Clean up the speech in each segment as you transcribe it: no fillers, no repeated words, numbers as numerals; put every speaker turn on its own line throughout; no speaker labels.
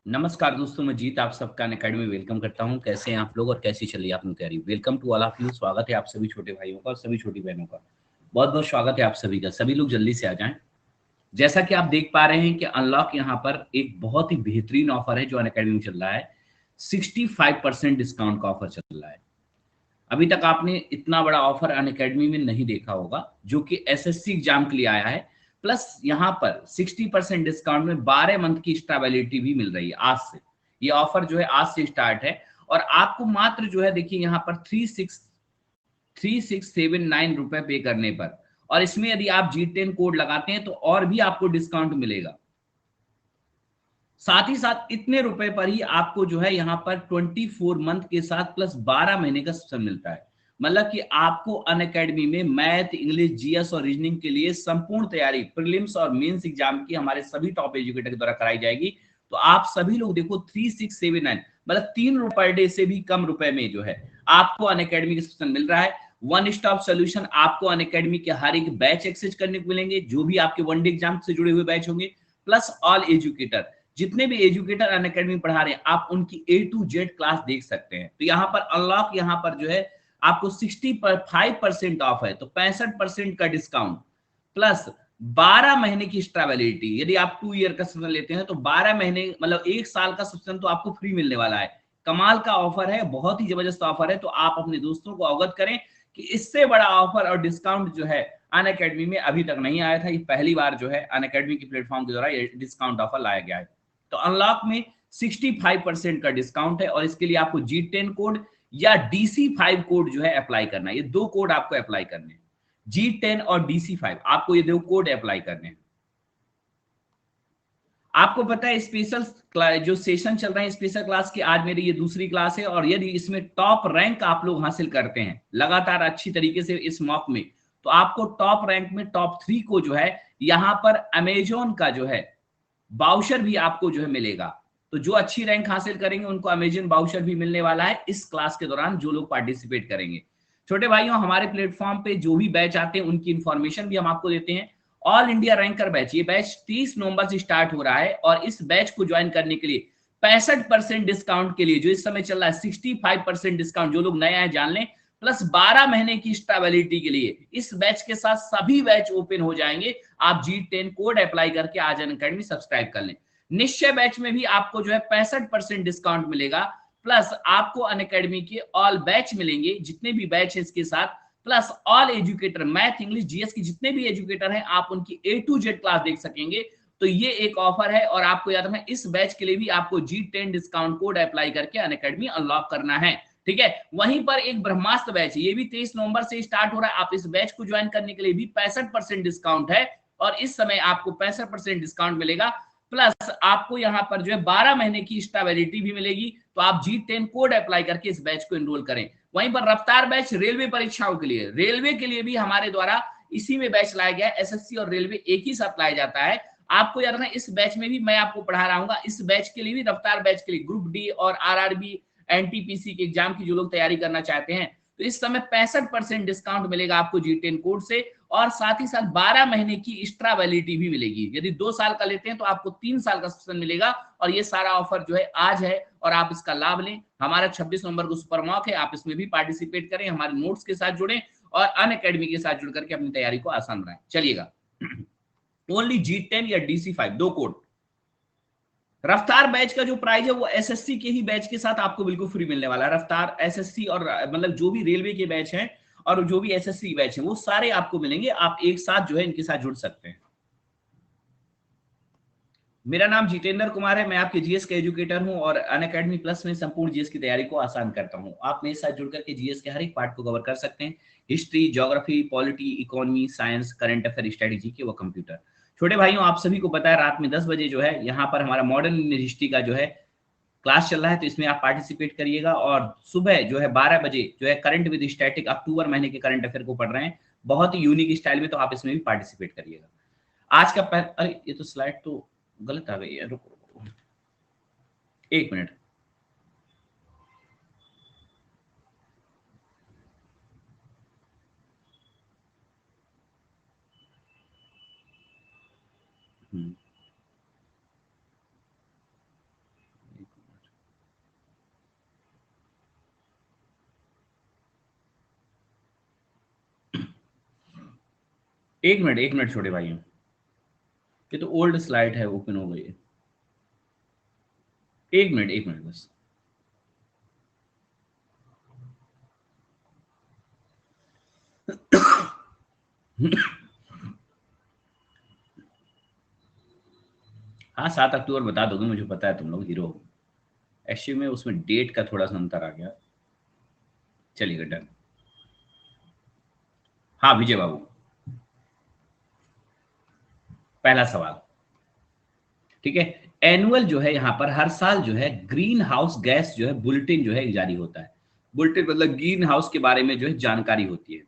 नमस्कार दोस्तों, मैं जीत आप सबका अनअकैडमी वेलकम करता हूं। कैसे हैं आप लोग और कैसी चल रही है आपकी तैयारी? Welcome to all of you. स्वागत है आप सभी छोटे भाइयों का और सभी छोटी बहनों का। बहुत बहुत स्वागत है आप सभी का। सभी लोग जल्दी से आ जाएं। जैसा कि आप देख पा रहे हैं कि अनलॉक यहाँ पर एक बहुत ही बेहतरीन ऑफर है जो अनअकैडमी में चल रहा है। 65% डिस्काउंट का ऑफर चल रहा है। अभी तक आपने इतना बड़ा ऑफर अनअकैडमी में नहीं देखा होगा, जो कि एसएससी एग्जाम के लिए आया है। प्लस यहाँ पर 60% डिस्काउंट में 12 मंथ की स्टेबिलिटी भी मिल रही है आज से। ये ऑफर जो है आज से स्टार्ट है और आपको मात्र जो है देखिए यहाँ पर 3679 रुपए पे करने पर, और इसमें यदि आप G10 कोड लगाते हैं तो और भी आपको डिस्काउंट मिलेगा। साथ ही साथ इतने रुपए पर ही आपको जो है यहाँ पर 24 मंथ के साथ प्लस 12 महीने का सब्सक्रिप्शन मिलता है। मतलब कि आपको अनअकैडमी में मैथ, इंग्लिश, जीएस और रीजनिंग के लिए संपूर्ण तैयारी प्रीलिम्स और मेंस एग्जाम की हमारे सभी टॉप एजुकेटर के द्वारा कराई जाएगी। तो आप सभी लोग देखो 3679 मतलब 3 रुपए पर डे से भी कम रुपए में जो है आपको अनअकैडमी का सब्सक्रिप्शन मिल रहा है। वन स्टॉप सोल्यूशन, आपको अनअकैडमी के हर एक बैच एक्सेस करने को मिलेंगे, जो भी आपके वनडे एग्जाम से जुड़े हुए बैच होंगे। प्लस ऑल एजुकेटर, जितने भी एजुकेटर अनअकैडमी पढ़ा रहे हैं, आप उनकी A to Z क्लास देख सकते हैं। तो यहाँ पर अनलॉक यहाँ पर जो है आपको 65% ऑफ है, तो 65% का डिस्काउंट प्लस 12 महीने की स्ट्रेबिलिटी। यदि आप 2 ईयर का सब्सक्रिप्शन लेते हैं तो 12 महीने मतलब 1 साल का सब्सक्रिप्शन तो आपको फ्री मिलने वाला है। कमाल का ऑफर है, बहुत ही जबरदस्त ऑफर है। तो आप अपने दोस्तों को अवगत करें कि इससे बड़ा ऑफर और डिस्काउंट जो है अनअकैडमी में अभी तक नहीं आया था। ये पहली बार जो है अनअकैडमी के प्लेटफॉर्म के द्वारा ये डिस्काउंट ऑफर लाया गया है। तो अनलॉक में 65% का डिस्काउंट है और इसके लिए आपको G10 कोड या DC5 कोड जो है अप्लाई करना है। ये दो कोड आपको अप्लाई करने हैं, G10 और DC5, आपको ये दो कोड अप्लाई करने हैं। आपको पता है स्पेशल जो सेशन चल रहे हैं स्पेशल क्लास की, आज मेरी ये दूसरी क्लास है और यदि इसमें टॉप रैंक आप लोग हासिल करते हैं लगातार अच्छी तरीके से इस मॉक में, तो आपको टॉप रैंक में टॉप 3 को जो है यहाँ पर अमेजोन का जो है बाउशर भी आपको जो है मिलेगा। तो जो अच्छी रैंक हासिल करेंगे उनको अमेजन बाउशर भी मिलने वाला है इस क्लास के दौरान, जो लोग पार्टिसिपेट करेंगे। छोटे भाइयों, हमारे प्लेटफॉर्म पे जो भी बैच आते हैं उनकी इंफॉर्मेशन भी हम आपको देते हैं। ऑल इंडिया रैंकर बैच, ये बैच 30 नवंबर से स्टार्ट हो रहा है और इस बैच को ज्वाइन करने के लिए 65% डिस्काउंट के लिए जो इस समय चल रहा है 65% डिस्काउंट, जो लोग नए आए जान लें, प्लस 12 महीने की स्टेबिलिटी के लिए इस बैच के साथ सभी बैच ओपन हो जाएंगे। आप G10 कोड अप्लाई करके आज अनअकैडमी सब्सक्राइब कर लें। निश्चय बैच में भी आपको जो है 65% डिस्काउंट मिलेगा, प्लस आपको अनअकैडमी के ऑल बैच मिलेंगे, जितने भी बैच है इसके साथ, plus all educator math, English, GS की जितने भी एजुकेटर हैं आप उनकी A to Z क्लास देख सकेंगे। तो ये एक ऑफर है और आपको याद रखना इस बैच के लिए भी आपको G10 डिस्काउंट कोड अप्लाई करके अनअकैडमी अनलॉक करना है। ठीक है, वहीं पर एक ब्रह्मास्त्र बैच है, ये भी 23 नवंबर से स्टार्ट हो रहा है। आप इस बैच को ज्वाइन करने के लिए भी 65% डिस्काउंट है और इस समय आपको 65% डिस्काउंट मिलेगा, प्लस आपको यहां पर जो है 12 महीने की स्टेबिलिटी भी मिलेगी। तो आप G10 कोड अप्लाई करके इस बैच को एनरोल करें। वहीं पर रफ्तार बैच रेलवे परीक्षाओं के लिए, रेलवे के लिए भी हमारे द्वारा इसी में बैच लाया गया है। एसएससी और रेलवे एक ही साथ लाया जाता है। आपको याद रखना इस बैच में भी मैं आपको पढ़ा रहा हूँ। इस बैच के लिए भी, रफ्तार बैच के लिए, ग्रुप डी और आरआरबी एनटीपीसी के एग्जाम की जो लोग तैयारी करना चाहते हैं, तो इस समय 65% डिस्काउंट मिलेगा आपको G10 कोड से और साथ ही साथ 12 महीने की एक्स्ट्रा वैलिडिटी भी मिलेगी। यदि 2 साल का लेते हैं तो आपको 3 साल का सब्सक्रिप्शन मिलेगा और ये सारा ऑफर जो है आज है और आप इसका लाभ लें। हमारा 26 नवंबर को सुपर मॉक है, आप इसमें भी पार्टिसिपेट करें, हमारे नोट्स के साथ जुड़ें और अनअकैडमी के साथ जुड़ करके अपनी तैयारी को आसान बनाएं। चलिएगा, ओनली G10 या DC5 दो कोड। रफ्तार बैच का जो प्राइस है वो एसएससी के ही बैच के साथ आपको बिल्कुल फ्री मिलने वाला है। रफ्तार एसएससी और मतलब जो भी रेलवे के बैच हैं और जो भी एसएससी बैच है वो सारे आपको मिलेंगे। आप एक साथ जो है इनके साथ जुड़ सकते हैं। मेरा नाम जितेंद्र कुमार है, मैं आपके जीएस का एजुकेटर हूं और अनअकैडमी प्लस में संपूर्ण जीएस की तैयारी को आसान करता हूं। आप मेरे साथ जुड़ करके जीएस के हर एक पार्ट को कवर कर सकते हैं। History, geography, polity, economy, science, current affair, strategy के वो कंप्यूटर। छोटे भाइयों, आप सभी को पता है रात में 10 बजे जो है यहाँ पर हमारा मॉडर्न इंडियन हिस्ट्री का जो है क्लास चल रहा है, तो इसमें आप पार्टिसिपेट करिएगा। और सुबह जो है 12 बजे जो है करंट विद स्टैटिक, अक्टूबर महीने के करंट अफेयर को पढ़ रहे हैं बहुत ही यूनिक स्टाइल में, तो आप इसमें भी पार्टिसिपेट करिएगा। आज का अरे ये तो स्लाइड तो गलत आ गई है, रुको 1 मिनट। हम्म, एक मिनट छोटे भाइयों, ये तो ओल्ड स्लाइड है, ओपन हो गई है। एक मिनट बस। हाँ 7 अक्टूबर बता दोगे, मुझे पता है तुम लोग हीरो हो। एक्चुअली में उसमें डेट का थोड़ा सा अंतर आ गया। चलिए डन। हाँ विजय बाबू, पहला सवाल। ठीक है, एनुअल जो है यहाँ पर हर साल जो है ग्रीन हाउस गैस जो है बुलेटिन जो है जारी होता है। बुलेटिन मतलब ग्रीन हाउस के बारे में जो है जानकारी होती है,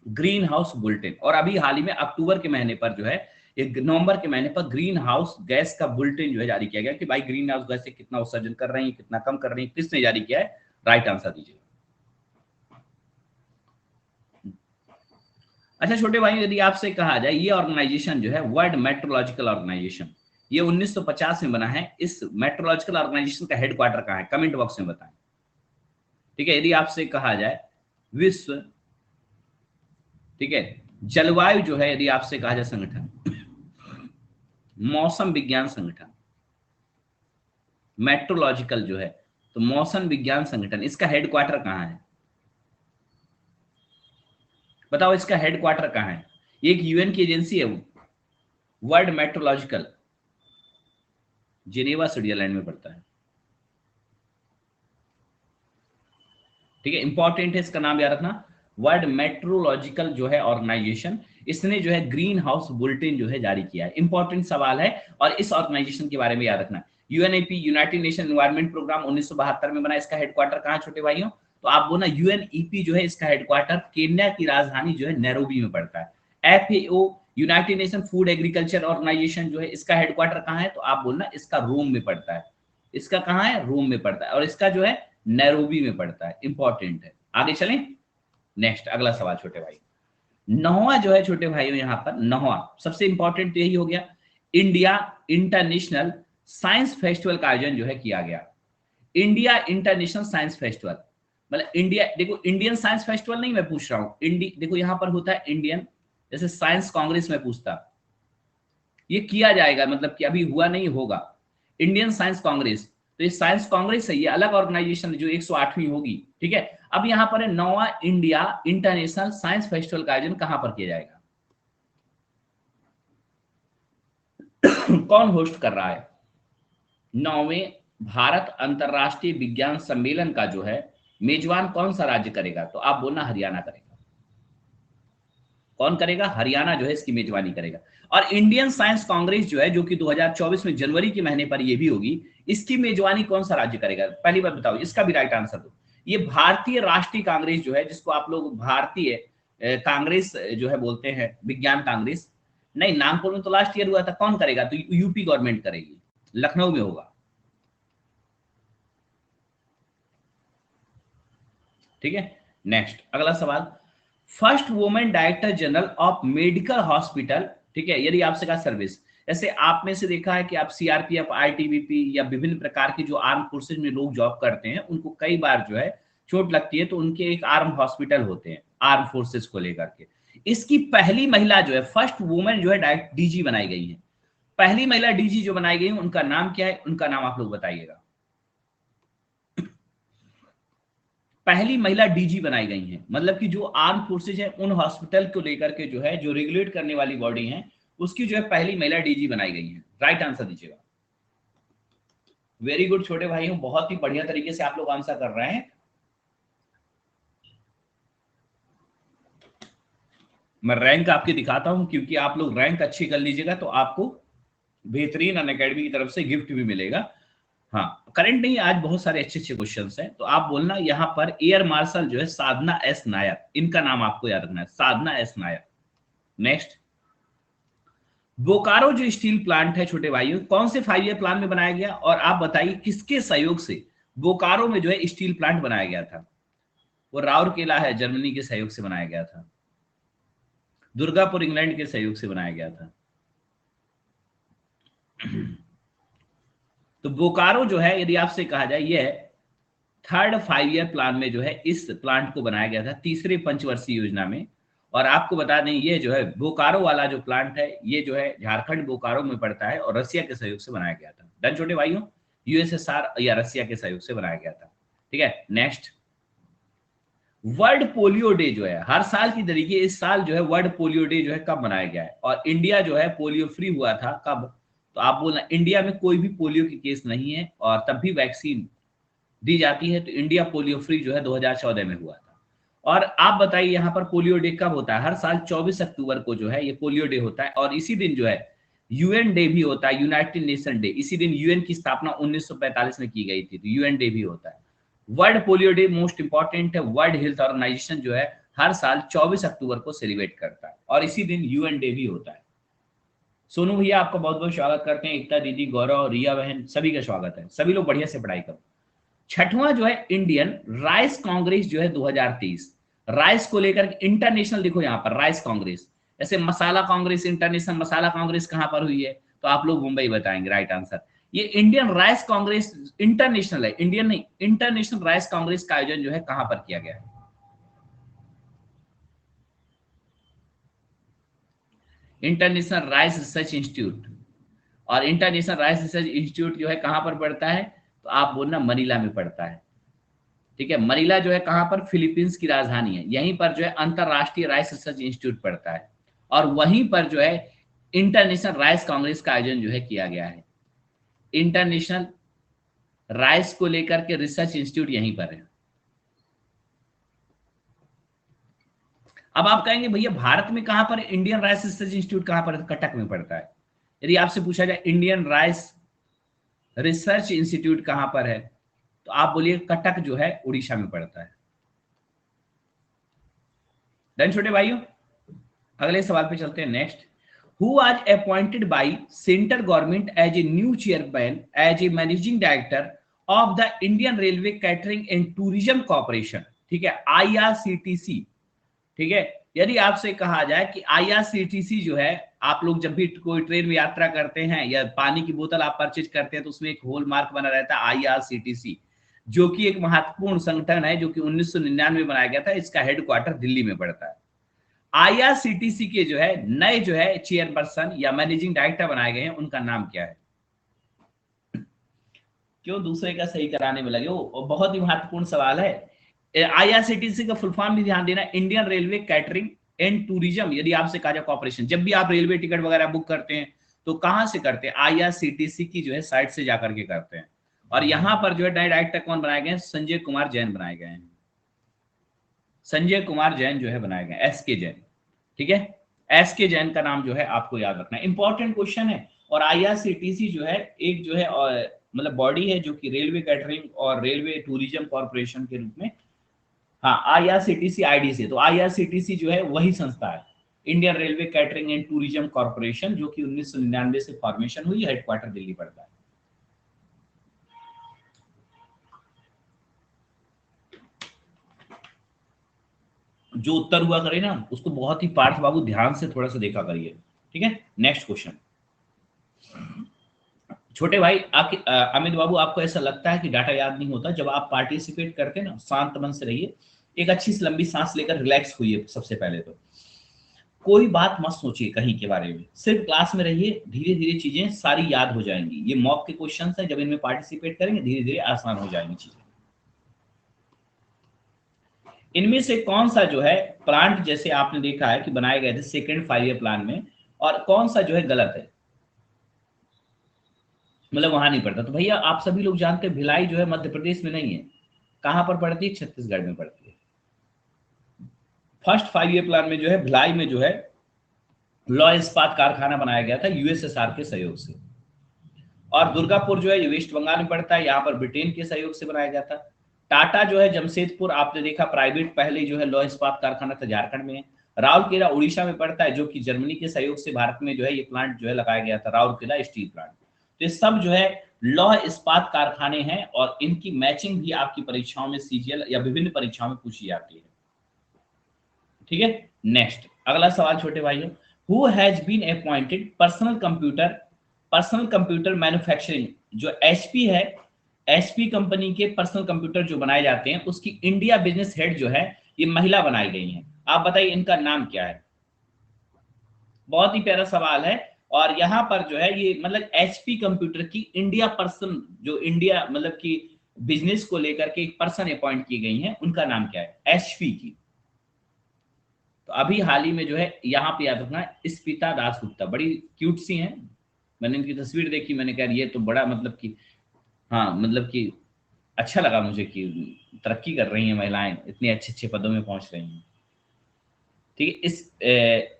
ग्रीन हाउस बुलेटिन। और अभी हाल ही में अक्टूबर के महीने पर जो है, एक नवंबर के महीने पर ग्रीन हाउस गैस का बुलेटिन जो है जारी किया गया कि भाई ग्रीन हाउस गैस से कितना उत्सर्जन कर रहे हैं, कितना कम कर रहे हैं, किसने जारी किया है? राइट आंसर दीजिए। अच्छा छोटे भाई, यदि आपसे कहा जाए ये ऑर्गेनाइजेशन जो है वर्ल्ड मेट्रोलॉजिकल ऑर्गेनाइजेशन, ये 1950 में बना है, इस मेट्रोलॉजिकल ऑर्गेनाइजेशन का हेडक्वार्टर कहाँ है? कमेंट बॉक्स में बताएं। ठीक है, यदि आपसे कहा जाए विश्व, ठीक है, जलवायु जो है, यदि आपसे कहा जाए संगठन, मौसम विज्ञान संगठन, मेट्रोलॉजिकल जो है, तो मौसम विज्ञान संगठन, इसका हेडक्वार्टर कहाँ है? बताओ इसका हेडक्वार्टर कहाँ है? ये एक यूएन की एजेंसी है, वर्ल्ड मेट्रोलॉजिकल, जिनेवा स्विट्जरलैंड में पड़ता है। ठीक है, इंपॉर्टेंट है, इसका नाम याद रखना, वर्ल्ड मेट्रोलॉजिकल जो है ऑर्गेनाइजेशन, इसने जो है ग्रीन हाउस बुलेटिन जो है जारी किया है। इंपॉर्टेंट सवाल है, और इस ऑर्गेनाइजेशन के बारे में याद रखना। UNEP, United Nation environment programme 1972 में बना, इसका हेडक्वार्टर कहाँ छोटे भाइयों? तो आप बोलना यूएनईपी जो है इसका हेडक्वार्टर केन्या की राजधानी जो है नैरोबी में पड़ता है। FAO, United Nation food agriculture organisation जो है, इसका हेडक्वार्टर कहाँ है? तो आप बोलना इसका रोम में पड़ता है। इसका कहाँ है? रोम में पड़ता है। और इसका जो है नैरोबी में पड़ता है। इंपॉर्टेंट है। आगे चलें, नेक्स्ट अगला सवाल छोटे भाई। नौवां जो है छोटे भाइयों, यहां पर नौवां सबसे इंपॉर्टेंट यही हो गया, इंडिया इंटरनेशनल साइंस फेस्टिवल का आयोजन जो है किया गया। इंडिया इंटरनेशनल साइंस फेस्टिवल मतलब इंडिया, देखो इंडियन साइंस फेस्टिवल नहीं मैं पूछ रहा हूं, देखो यहां पर होता है इंडियन, जैसे साइंस कांग्रेस में पूछता, ये किया जाएगा, मतलब कि अभी हुआ नहीं, होगा। इंडियन साइंस कांग्रेस, तो ये साइंस कांग्रेस है, ये अलग ऑर्गेनाइजेशन जो 108वीं होगी। ठीक है, अब यहां पर है नौवां इंडिया इंटरनेशनल साइंस फेस्टिवल का आयोजन कहां पर किया जाएगा? कौन होस्ट कर रहा है? नौवें भारत अंतरराष्ट्रीय विज्ञान सम्मेलन का जो है मेजबान कौन सा राज्य करेगा? तो आप बोलना हरियाणा करेगा। कौन करेगा? हरियाणा जो है इसकी मेजबानी करेगा। और इंडियन साइंस कांग्रेस जो है, जो कि 2024 में जनवरी के महीने पर ये भी होगी, इसकी मेजबानी कौन सा राज्य करेगा? पहली बार बताओ, इसका भी राइट आंसर दो। ये भारतीय राष्ट्रीय कांग्रेस जो है, जिसको आप लोग भारतीय कांग्रेस जो है बोलते हैं, विज्ञान कांग्रेस, नहीं नागपुर में तो लास्ट ईयर हुआ था, कौन करेगा? तो यूपी गवर्नमेंट करेगी, लखनऊ में होगा। ठीक है, नेक्स्ट अगला सवाल। First women director general of medical hospital, ठीक है, यदि आपसे कहा सर्विस, जैसे आप में से देखा है कि आप सीआरपीएफ, आईटीबीपी या विभिन्न प्रकार की जो आर्म फोर्सेज में लोग जॉब करते हैं, उनको कई बार जो है चोट लगती है, तो उनके एक आर्म हॉस्पिटल होते हैं आर्म फोर्सेज को लेकर के। इसकी पहली महिला जो है, फर्स्ट वुमेन जो है डायरेक्ट डीजी बनाई गई है। पहली महिला डीजी जो बनाई गई, उनका नाम क्या है? उनका नाम आप लोग बताइएगा। पहली महिला डीजी बनाई गई हैं, मतलब कि जो आर्म फोर्सेज है उन हॉस्पिटल को लेकर के जो है, जो रेगुलेट करने वाली बॉडी है, उसकी जो है पहली महिला डीजी बनाई गई है। राइट आंसर दीजिएगा। वेरी गुड छोटे भाई, बहुत ही बढ़िया तरीके से आप लोग आंसर कर रहे हैं। मैं रैंक आपके दिखाता हूं, क्योंकि आप लोग रैंक अच्छी कर लीजिएगा तो आपको बेहतरीन अनअकैडमी की तरफ से गिफ्ट भी मिलेगा। हाँ करंट नहीं, आज बहुत सारे अच्छे अच्छे क्वेश्चंस हैं। तो आप बोलना यहाँ पर एयर मार्शल जो है साधना एस नायर, इनका नाम आपको याद रखना है, साधना एस नायर। नेक्स्ट, बोकारो जो स्टील प्लांट है छोटे भाइयों, कौन से 5 ईयर प्लान में बनाया गया? और आप बताइए किसके सहयोग से बोकारो में जो है स्टील प्लांट बनाया गया था? वो राउरकेला है, जर्मनी के सहयोग से बनाया गया था। दुर्गापुर इंग्लैंड के सहयोग से बनाया गया था। तो बोकारो जो है, यदि आपसे कहा जाए, ये थर्ड 5 ईयर प्लान में जो है इस प्लांट को बनाया गया था, तीसरे पंचवर्षीय योजना में। और आपको बता दें ये जो है बोकारो वाला जो प्लांट है ये जो है झारखंड बोकारो में पड़ता है और रसिया के सहयोग से बनाया गया था। डन छोटे भाइयों, यूएसएसआर या रसिया के सहयोग से बनाया गया था। ठीक है, नेक्स्ट, वर्ल्ड पोलियो डे जो है हर साल की तरीके इस साल जो है वर्ल्ड पोलियो डे जो है कब मनाया गया है और इंडिया जो है पोलियो फ्री हुआ था कब? तो आप बोलना इंडिया में कोई भी पोलियो की केस नहीं है और तब भी वैक्सीन दी जाती है, तो इंडिया पोलियो फ्री जो है 2014 में हुआ था। और आप बताइए यहाँ पर पोलियो डे कब होता है? हर साल 24 अक्टूबर को जो है ये पोलियो डे होता है और इसी दिन जो है यूएन डे भी होता है, यूनाइटेड नेशन डे। इसी दिन यूएन की स्थापना 1945 में की गई थी, तो यूएन डे भी होता है। World polio day most important है, वर्ल्ड हेल्थ ऑर्गेनाइजेशन जो है हर साल 24 अक्टूबर को सेलिब्रेट करता है और इसी दिन यूएन डे भी होता है। सोनू भैया आपका बहुत बहुत स्वागत करते हैं, एकता दीदी, गौरव, रिया बहन, सभी का स्वागत है। सभी लोग बढ़िया से पढ़ाई करो। छठवां जो है इंडियन राइस कांग्रेस जो है 2023, राइस को लेकर इंटरनेशनल, देखो यहाँ पर राइस कांग्रेस, जैसे मसाला कांग्रेस, इंटरनेशनल मसाला कांग्रेस कहां पर हुई है? तो आप लोग मुंबई बताएंगे राइट आंसर। ये इंडियन राइस कांग्रेस इंटरनेशनल है, इंडियन नहीं, इंटरनेशनल राइस कांग्रेस का आयोजन जो है कहां पर किया गया है? International rice research institute. और इंटरनेशनल राइस रिसर्च इंस्टीट्यूट जो है कहां पर पड़ता है? तो आप बोलना मनीला में पड़ता है। ठीक है, मनीला जो है कहां पर? फिलीपींस की राजधानी है। यहीं पर जो है अंतरराष्ट्रीय राइस रिसर्च इंस्टीट्यूट पड़ता है और वहीं पर जो है इंटरनेशनल राइस कांग्रेस का आयोजन जो है किया गया है। इंटरनेशनल राइस को लेकर के रिसर्च इंस्टीट्यूट यहीं पर है। अब आप कहेंगे भैया भारत में कहां पर इंडियन राइस रिसर्च इंस्टीट्यूट कहां पर? कटक में पड़ता है। यदि आपसे पूछा जाए इंडियन राइस रिसर्च इंस्टीट्यूट कहां पर है, तो आप बोलिए कटक जो है उड़ीसा में पड़ता है। डन छोटे भाइयों, अगले सवाल पे चलते हैं। Next, who was appointed by central government as a new chairman as a managing director of the Indian railway catering and tourism corporation? ठीक है, आईआरसीटीसी। ठीक है, यदि आपसे कहा जाए कि आईआरसीटीसी जो है, आप लोग जब भी कोई ट्रेन में यात्रा करते हैं या पानी की बोतल आप परचेज करते हैं तो उसमें एक होल मार्क बना रहता है आईआरसीटीसी, जो कि एक महत्वपूर्ण संगठन है जो कि 1999 में बनाया गया था। इसका हेडक्वार्टर दिल्ली में पड़ता है। आईआरसीटीसी के जो है नए जो है चेयरपर्सन या मैनेजिंग डायरेक्टर बनाए गए हैं, उनका नाम क्या है? क्यों दूसरे का सही कराने में लगे हो? बहुत ही महत्वपूर्ण सवाल है। आईआरसीटीसी का फुल फॉर्म भी ध्यान देना, Indian railway catering and tourism. यदि आपसे कहा जाए कॉर्पोरेशन, जब भी आप रेलवे टिकट वगैरह बुक करते हैं तो कहां से करते हैं? आईआरसीटीसी की जो है साइट से जाकर के करते हैं। और यहां पर जो है नए डायरेक्टर कौन बनाए गए हैं? संजय कुमार जैन बनाए गए हैं। संजय कुमार जैन जो है बनाए गए, एस के जैन। ठीक है, एस के जैन का नाम जो है आपको याद रखना है, इंपॉर्टेंट क्वेश्चन है। और आईआरसीटीसी जो है एक जो है मतलब बॉडी है जो कि रेलवे कैटरिंग और रेलवे टूरिज्म कॉर्पोरेशन के रूप में, हाँ, आईआरसीटीसी आईडी से, तो आईआरसीटीसी जो है वही संस्था है, Indian railway catering and tourism corporation, जो कि 1999 से फॉर्मेशन हुई, हेडक्वार्टर दिल्ली पड़ता है। जो उत्तर हुआ करे ना उसको बहुत ही पार्थ बाबू ध्यान से थोड़ा सा देखा करिए। ठीक है, नेक्स्ट क्वेश्चन। छोटे भाई अमित बाबू, आपको ऐसा लगता है कि डाटा याद नहीं होता? जब आप पार्टिसिपेट करते हैं ना, शांत मन से रहिए, एक अच्छी सी लंबी सांस लेकर रिलैक्स होइए। सबसे पहले तो कोई बात मत सोचिए कहीं के बारे में, सिर्फ क्लास में रहिए, धीरे धीरे चीजें सारी याद हो जाएंगी। ये मॉक के क्वेश्चन है, जब इनमें पार्टिसिपेट करेंगे धीरे धीरे आसान हो जाएंगी चीजें। इनमें से कौन सा जो है प्लांट जैसे आपने देखा है कि बनाए गए थे सेकेंड 5 ईयर प्लान में, और कौन सा जो है गलत है, मतलब वहां नहीं पड़ता? तो भैया आप सभी लोग जानते हैं भिलाई जो है मध्य प्रदेश में नहीं है, कहां पर पड़ती है? छत्तीसगढ़ में पड़ती है। फर्स्ट 5 ईयर प्लान में जो है भिलाई में जो है लौह इस्पात कारखाना बनाया गया था यूएसएसआर के सहयोग से। और दुर्गापुर जो है ये वेस्ट बंगाल में पड़ता है, यहाँ पर ब्रिटेन के सहयोग से बनाया गया था। टाटा जो है जमशेदपुर, आपने देखा प्राइवेट पहले जो है लौह इस्पात कारखाना था, झारखंड में है। राउरकेला उड़ीसा में पड़ता है, जो कि जर्मनी के सहयोग से भारत में जो है ये प्लांट जो है लगाया गया था, राउरकेला स्टील प्लांट। तो ये सब जो है लौह इस्पात कारखाने हैं और इनकी मैचिंग भी आपकी परीक्षाओं में सीजीएल या विभिन्न परीक्षाओं में पूछी जाती है। ठीक है, नेक्स्ट अगला सवाल छोटे भाइयों, who has been appointed personal computer manufacturing, जो एचपी है, एचपी कंपनी के पर्सनल कंप्यूटर जो बनाए जाते हैं उसकी इंडिया बिजनेस हेड जो है ये महिला बनाई गई है। आप बताइए इनका नाम क्या है? बहुत ही प्यारा सवाल है। और यहाँ पर जो है ये मतलब एचपी कंप्यूटर की इंडिया पर्सन, जो इंडिया मतलब कि बिजनेस को लेकर के एक पर्सन अपॉइंट की गई हैं, उनका नाम क्या है? एचपी की। तो अभी हाल ही में जो है यहाँ पे याद रखना, स्पिता दासगुप्ता, बड़ी क्यूट सी हैं। मैंने इनकी तस्वीर देखी, मैंने कहा ये तो बड़ा मतलब कि, हाँ मतलब कि अच्छा लगा मुझे कि तरक्की कर रही हैं महिलाएं, इतने अच्छे अच्छे पदों में पहुंच रही हैं। ठीक है।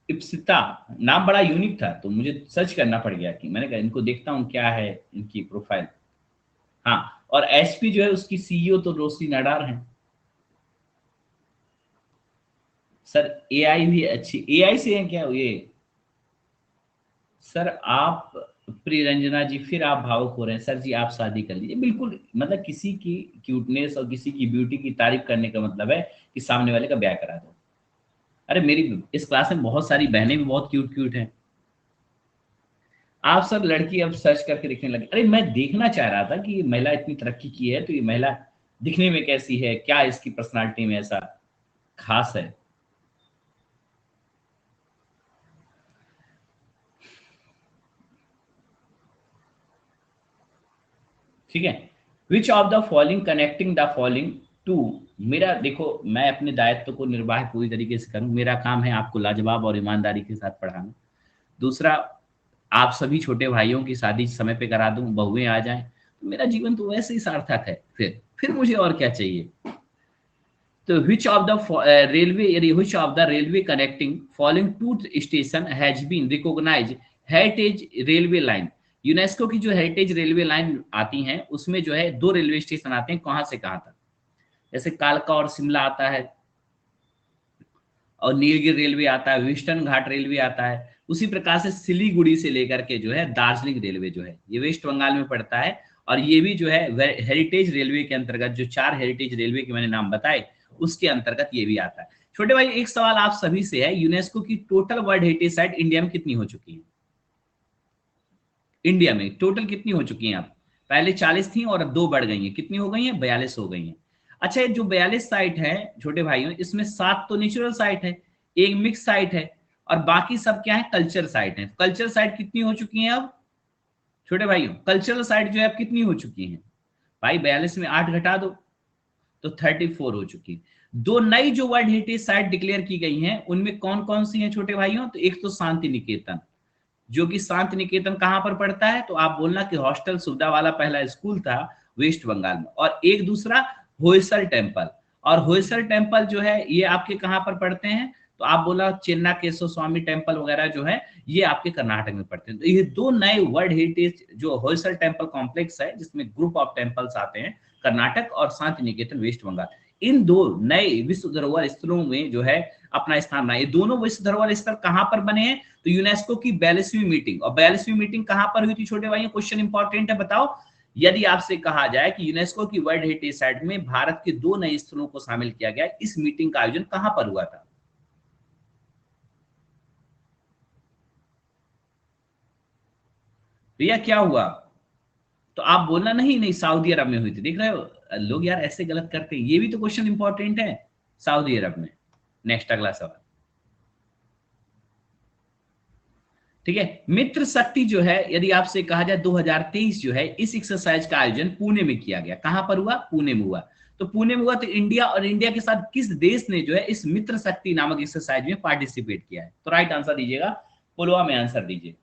इप्सिता नाम बड़ा यूनिक था, तो मुझे सर्च करना पड़ गया कि मैंने कहा इनको देखता हूँ क्या है इनकी प्रोफाइल। हाँ, और एचपी जो है उसकी सीईओ तो रोशनी नडार हैं। सर एआई भी अच्छी, एआई से है क्या ये? सर आप, प्रियरंजना जी फिर आप भावुक हो रहे हैं। सर जी आप शादी कर लीजिए, बिल्कुल मतलब किसी की क्यूटनेस और किसी की ब्यूटी की तारीफ करने का मतलब है कि सामने वाले का ब्याह करा दो। अरे मेरी इस क्लास में बहुत सारी बहनें भी बहुत क्यूट क्यूट हैं। आप सब लड़की अब सर्च करके देखने लगे। अरे मैं देखना चाह रहा था कि ये महिला इतनी तरक्की की है तो ये महिला दिखने में कैसी है, क्या इसकी पर्सनालिटी में ऐसा खास है। ठीक है। Which of the following connecting the following to, मेरा देखो मैं अपने दायित्व को निर्वाह पूरी तरीके से करूं, मेरा काम है आपको लाजवाब और ईमानदारी के साथ पढ़ाना। दूसरा, आप सभी छोटे भाइयों की शादी समय पे करा दूं, बहुएं आ जाएं, तो मेरा जीवन तो वैसे ही सार्थक है। फिर मुझे और क्या चाहिए? तो which of the railway, which of the railway connecting following two station has been recognized heritage railway line? UNESCO की जो हेरिटेज रेलवे लाइन आती हैं उसमें जो है दो रेलवे स्टेशन आते हैं, कहाँ से कहाँ तक? जैसे कालका और शिमला आता है, और नीलगिरी रेलवे आता है, वेस्टर्न घाट रेलवे आता है। उसी प्रकार से सिलीगुड़ी से लेकर के जो है दार्जिलिंग रेलवे जो है ये वेस्ट बंगाल में पड़ता है। और ये भी जो है हेरिटेज रेलवे के अंतर्गत, जो 4 हेरिटेज रेलवे के मैंने नाम बताए उसके अंतर्गत ये भी आता है। छोटे भाई एक सवाल आप सभी से है, यूनेस्को की total world heritage site India में कितनी हो चुकी है? इंडिया में टोटल कितनी हो चुकी हैं? आप पहले 40 थी और 2 बढ़ गई हैं, कितनी हो गई हैं? 42 हो गई हैं। अच्छा, ये जो 42 साइट है छोटे भाइयों, इसमें 7 तो नेचुरल साइट है, एक मिक्स साइट है, और बाकी सब क्या है? कल्चर साइट है। कल्चर साइट कितनी हो चुकी हैं अब छोटे भाइयों? कल्चरल साइट जो है अब कितनी हो चुकी है भाई? 42 में 8 घटा दो तो 34 हो चुकी। दो नई जो वर्ल्ड हेरिटेज साइट डिक्लेयर की गई हैं उनमें कौन कौन सी हैं छोटे भाइयों? तो एक तो शांति निकेतन, जो कि शांति निकेतन कहां पर पड़ता है? तो आप बोलना कि हॉस्टल सुविधा वाला पहला स्कूल था वेस्ट बंगाल में। और एक दूसरा होयसल टेम्पल, और होयसल टेम्पल जो है ये आपके कहां पर पड़ते हैं? तो आप बोला चेन्ना केशव स्वामी टेम्पल वगैरह जो है ये आपके कर्नाटक में पड़ते हैं। तो ये दो नए वर्ल्ड हेरिटेज जो होयसल टेम्पल कॉम्प्लेक्स है जिसमें ग्रुप ऑफ टेम्पल्स आते हैं, कर्नाटक और शांति निकेतन वेस्ट बंगाल, इन दो नए विश्व धरोहर स्थलों में जो है अपना स्थान बना। ये दोनों विश्व धरोहर स्थल कहां पर बने हैं? तो यूनेस्को की 42वीं मीटिंग, और 42वीं मीटिंग कहां पर हुई थी छोटे भाइयों? क्वेश्चन इंपॉर्टेंट है, बताओ। यदि आपसे कहा जाए कि यूनेस्को की वर्ल्ड हेरिटेज साइट में भारत के दो नए स्थलों को शामिल किया गया, इस मीटिंग का आयोजन कहां पर हुआ था? भैया क्या हुआ? तो आप बोलना नहीं नहीं सऊदी अरब में हुई थी। देख रहे हो लोग यार ऐसे गलत करते हैं, ये भी तो क्वेश्चन इंपॉर्टेंट है। सऊदी अरब में। नेक्स्ट अगला सवाल। ठीक है। मित्र शक्ति जो है, यदि आपसे कहा जाए 2023 जो है इस एक्सरसाइज का आयोजन पुणे में किया गया। कहां पर हुआ? पुणे में हुआ। तो पुणे में हुआ तो इंडिया, और इंडिया के साथ किस देश ने जो है इस मित्र शक्ति नामक एक्सरसाइज में पार्टिसिपेट किया है? तो राइट आंसर दीजिएगा, पुलवा में आंसर दीजिए।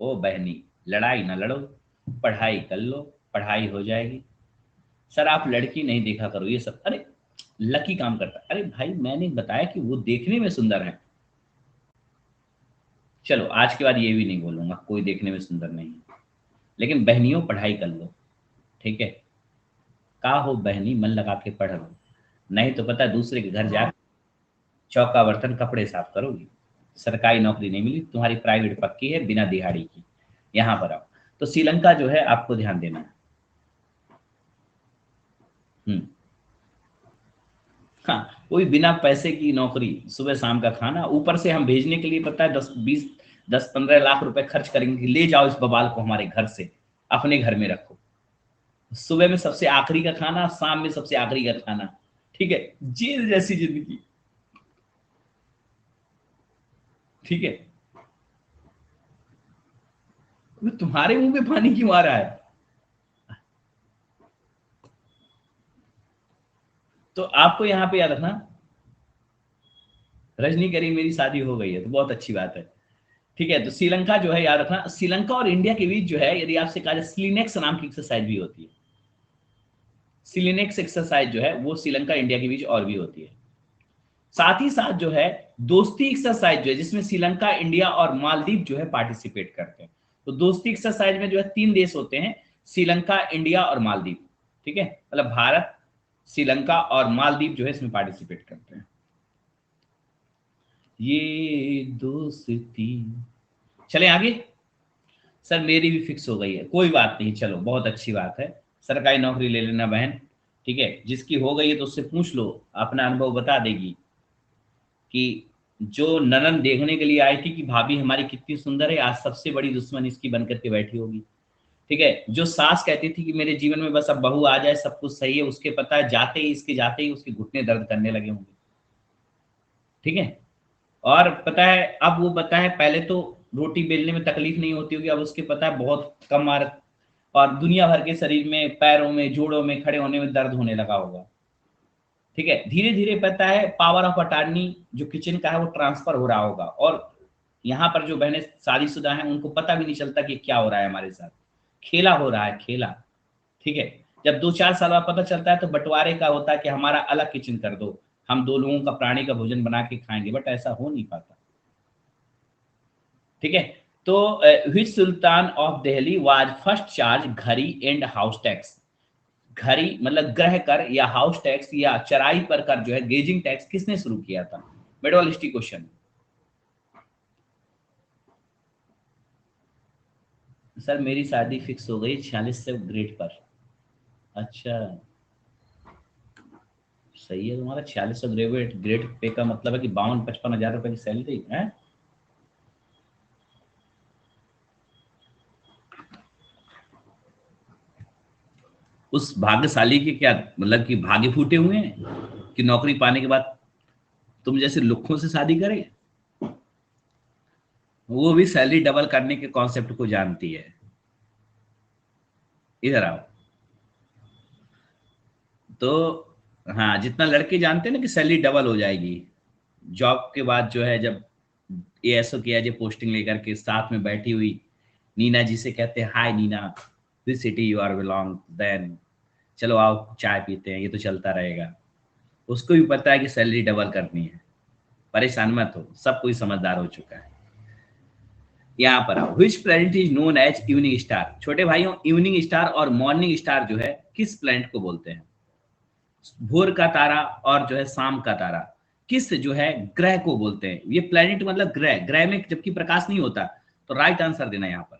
ओ बहनी, लड़ाई ना लड़ो, पढ़ाई कर लो, पढ़ाई हो जाएगी। सर आप लड़की नहीं देखा करो ये सब, अरे लकी काम करता है। अरे भाई मैंने बताया कि वो देखने में सुंदर है। चलो आज के बाद ये भी नहीं बोलूंगा कोई देखने में सुंदर नहीं है। लेकिन बहनियों पढ़ाई कर लो, ठीक है। का हो बहनी मन लगा के पढ़ लो, नहीं तो पता है दूसरे के घर जा चौका बर्तन कपड़े साफ करोगी। सरकारी नौकरी नहीं मिली, तुम्हारी प्राइवेट पक्की है बिना दिहाड़ी की। यहाँ पर आओ। तो श्रीलंका जो है आपको ध्यान देना है। हम्म। हाँ, वही बिना पैसे की नौकरी, सुबह शाम का खाना, ऊपर से हम भेजने के लिए पता है 10 20 10-15 लाख रुपए खर्च करेंगे कि ले जाओ इस बवाल को हमारे घर से, अपने घर में रखो। सुबह में सबसे आखिरी का खाना, शाम में सबसे आखिरी का खाना, ठीक है, जेल जैसी जिंदगी, ठीक है। तुम्हारे मुंह पे पानी क्यों आ रहा है? तो आपको यहाँ पे याद रखना, रजनी करी मेरी शादी हो गई है, तो बहुत अच्छी बात है, ठीक है। तो श्रीलंका जो है याद रखना, श्रीलंका और इंडिया के बीच जो है, यदि आपसे कहा जाए सिलिनेक्स नाम की एक्सरसाइज भी होती है। सिलिनेक्स एक्सरसाइज जो है वो श्रीलंका इंडिया के बीच और भी होती है। साथ ही साथ जो है दोस्ती एक्सरसाइज जो है, जिसमें श्रीलंका, इंडिया और मालदीव जो है पार्टिसिपेट करते हैं। तो दोस्ती एक्सरसाइज में जो है 3 देश होते हैं, श्रीलंका, इंडिया और मालदीव, ठीक है। मतलब भारत, श्रीलंका और मालदीव जो है इसमें पार्टिसिपेट करते हैं। ये दोस्ती, चले आगे। सर मेरी भी फिक्स हो गई है, कोई बात नहीं, चलो बहुत अच्छी बात है, सरकारी नौकरी ले लेना बहन, ठीक है। जिसकी हो गई है तो उससे पूछ लो, अपना अनुभव बता देगी कि जो ननन देखने के लिए आई थी कि भाभी हमारी कितनी सुंदर है, आज सबसे बड़ी दुश्मन इसकी बनकर के बैठी होगी, ठीक है। जो सास कहती थी कि मेरे जीवन में बस अब बहू आ जाए सब कुछ सही है, उसके पता है जाते ही उसके घुटने दर्द करने लगे होंगे, ठीक है। और पता है अब वो पता है, पहले तो रोटी बेलने में तकलीफ नहीं होती होगी, अब उसके पता है बहुत कम मार, और दुनिया भर के शरीर में, पैरों में, जोड़ों में, खड़े होने में दर्द होने लगा होगा, ठीक है। धीरे धीरे पता है पावर ऑफ अटॉर्नी जो किचन का है वो ट्रांसफर हो रहा होगा, और यहाँ पर जो बहनें शादीशुदा हैं उनको पता भी नहीं चलता कि क्या हो रहा है हमारे साथ, खेला हो रहा है, खेला, ठीक है। जब 2-4 साल बाद पता चलता है तो बंटवारे का होता है कि हमारा अलग किचन कर दो, हम 2 लोगों का प्राणी का भोजन बना के खाएंगे, बट ऐसा हो नहीं पाता, ठीक है। तो which Sultan of Delhi was first charge घड़ी एंड हाउस टैक्स? घड़ी मतलब ग्रह कर या हाउस टैक्स या चराई पर कर जो है गेजिंग टैक्स किसने शुरू किया था? मेडोलिस्टिक क्वेश्चन। सर मेरी शादी फिक्स हो गई 46 से ग्रेड पर। अच्छा, सही है तुम्हारा, 4600 ग्रेड, ग्रेड पे का मतलब है कि 52-55 हजार रुपए की सैलरी है। उस भाग्यशाली के क्या मतलब कि भाग्य फूटे हुए हैं कि नौकरी पाने के बाद तुम जैसे लुक्खों से शादी करे? वो भी सैलरी डबल करने के कॉन्सेप्ट को जानती है। इधर आओ। तो हाँ, जितना लड़के जानते हैं ना कि सैलरी डबल हो जाएगी जॉब के बाद, जो है जब एएसओ की एज ए पोस्टिंग लेकर के साथ में बैठी हुई नीना जी से कहते हैं, hi Nina, this city you are belong, then चलो आओ चाय पीते हैं, ये तो चलता रहेगा। उसको भी पता है कि सैलरी डबल करनी है, परेशान मत हो, सब कोई समझदार हो चुका है। यहाँ पर आओ, which planet is known as evening star? छोटे भाइयों, इवनिंग स्टार और मॉर्निंग स्टार जो है किस प्लैनेट को बोलते हैं? भोर का तारा और जो है शाम का तारा किस जो है ग्रह को बोलते हैं? ये प्लैनेट मतलब ग्रह, ग्रह में जबकि प्रकाश नहीं होता, तो राइट आंसर देना यहाँ पर।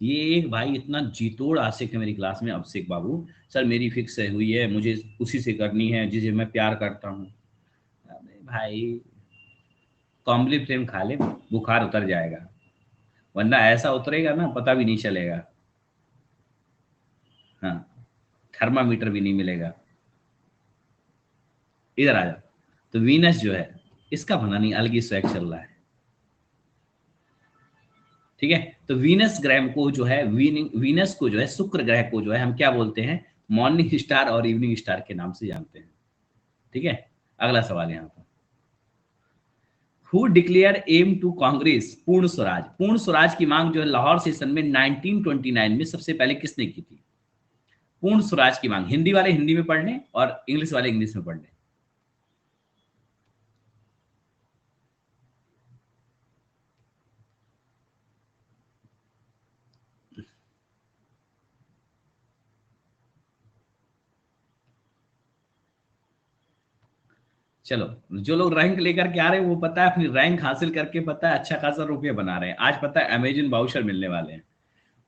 ये एक भाई इतना जीतोड़ आशिक है मेरी क्लास में, अभिषेक बाबू, सर मेरी फिक्स है हुई है, मुझे उसी से करनी है जिसे मैं प्यार करता हूँ। अरे भाई, कॉम्बली फ्लेम खा ले, बुखार उतर जाएगा, वरना ऐसा उतरेगा ना पता भी नहीं चलेगा। हाँ, थर्मामीटर भी नहीं मिलेगा। इधर आ जा। तो वीनस जो है इसका पता नहीं अलग ही स्वैग चल रहा है, ठीक है। तो वीनस ग्रह को जो है वीनस को जो है, शुक्र ग्रह को जो है हम क्या बोलते हैं? मॉर्निंग स्टार और इवनिंग स्टार के नाम से जानते हैं, ठीक है। अगला सवाल यहाँ पर, who declare aim to Congress Purna Swaraj? पूर्ण स्वराज की मांग जो है लाहौर सेशन में 1929 में सबसे पहले किसने की थी? पूर्ण स्वराज की मांग, हिंदी वाले हिंदी में पढ़ लें और इंग्लिश वाले इंग्लिश में पढ़ लें। चलो, जो लोग रैंक लेकर के आ रहे हैं वो पता है अपनी रैंक हासिल करके पता है अच्छा खासा रुपये बना रहे हैं, आज पता है अमेजन वाउचर मिलने वाले हैं।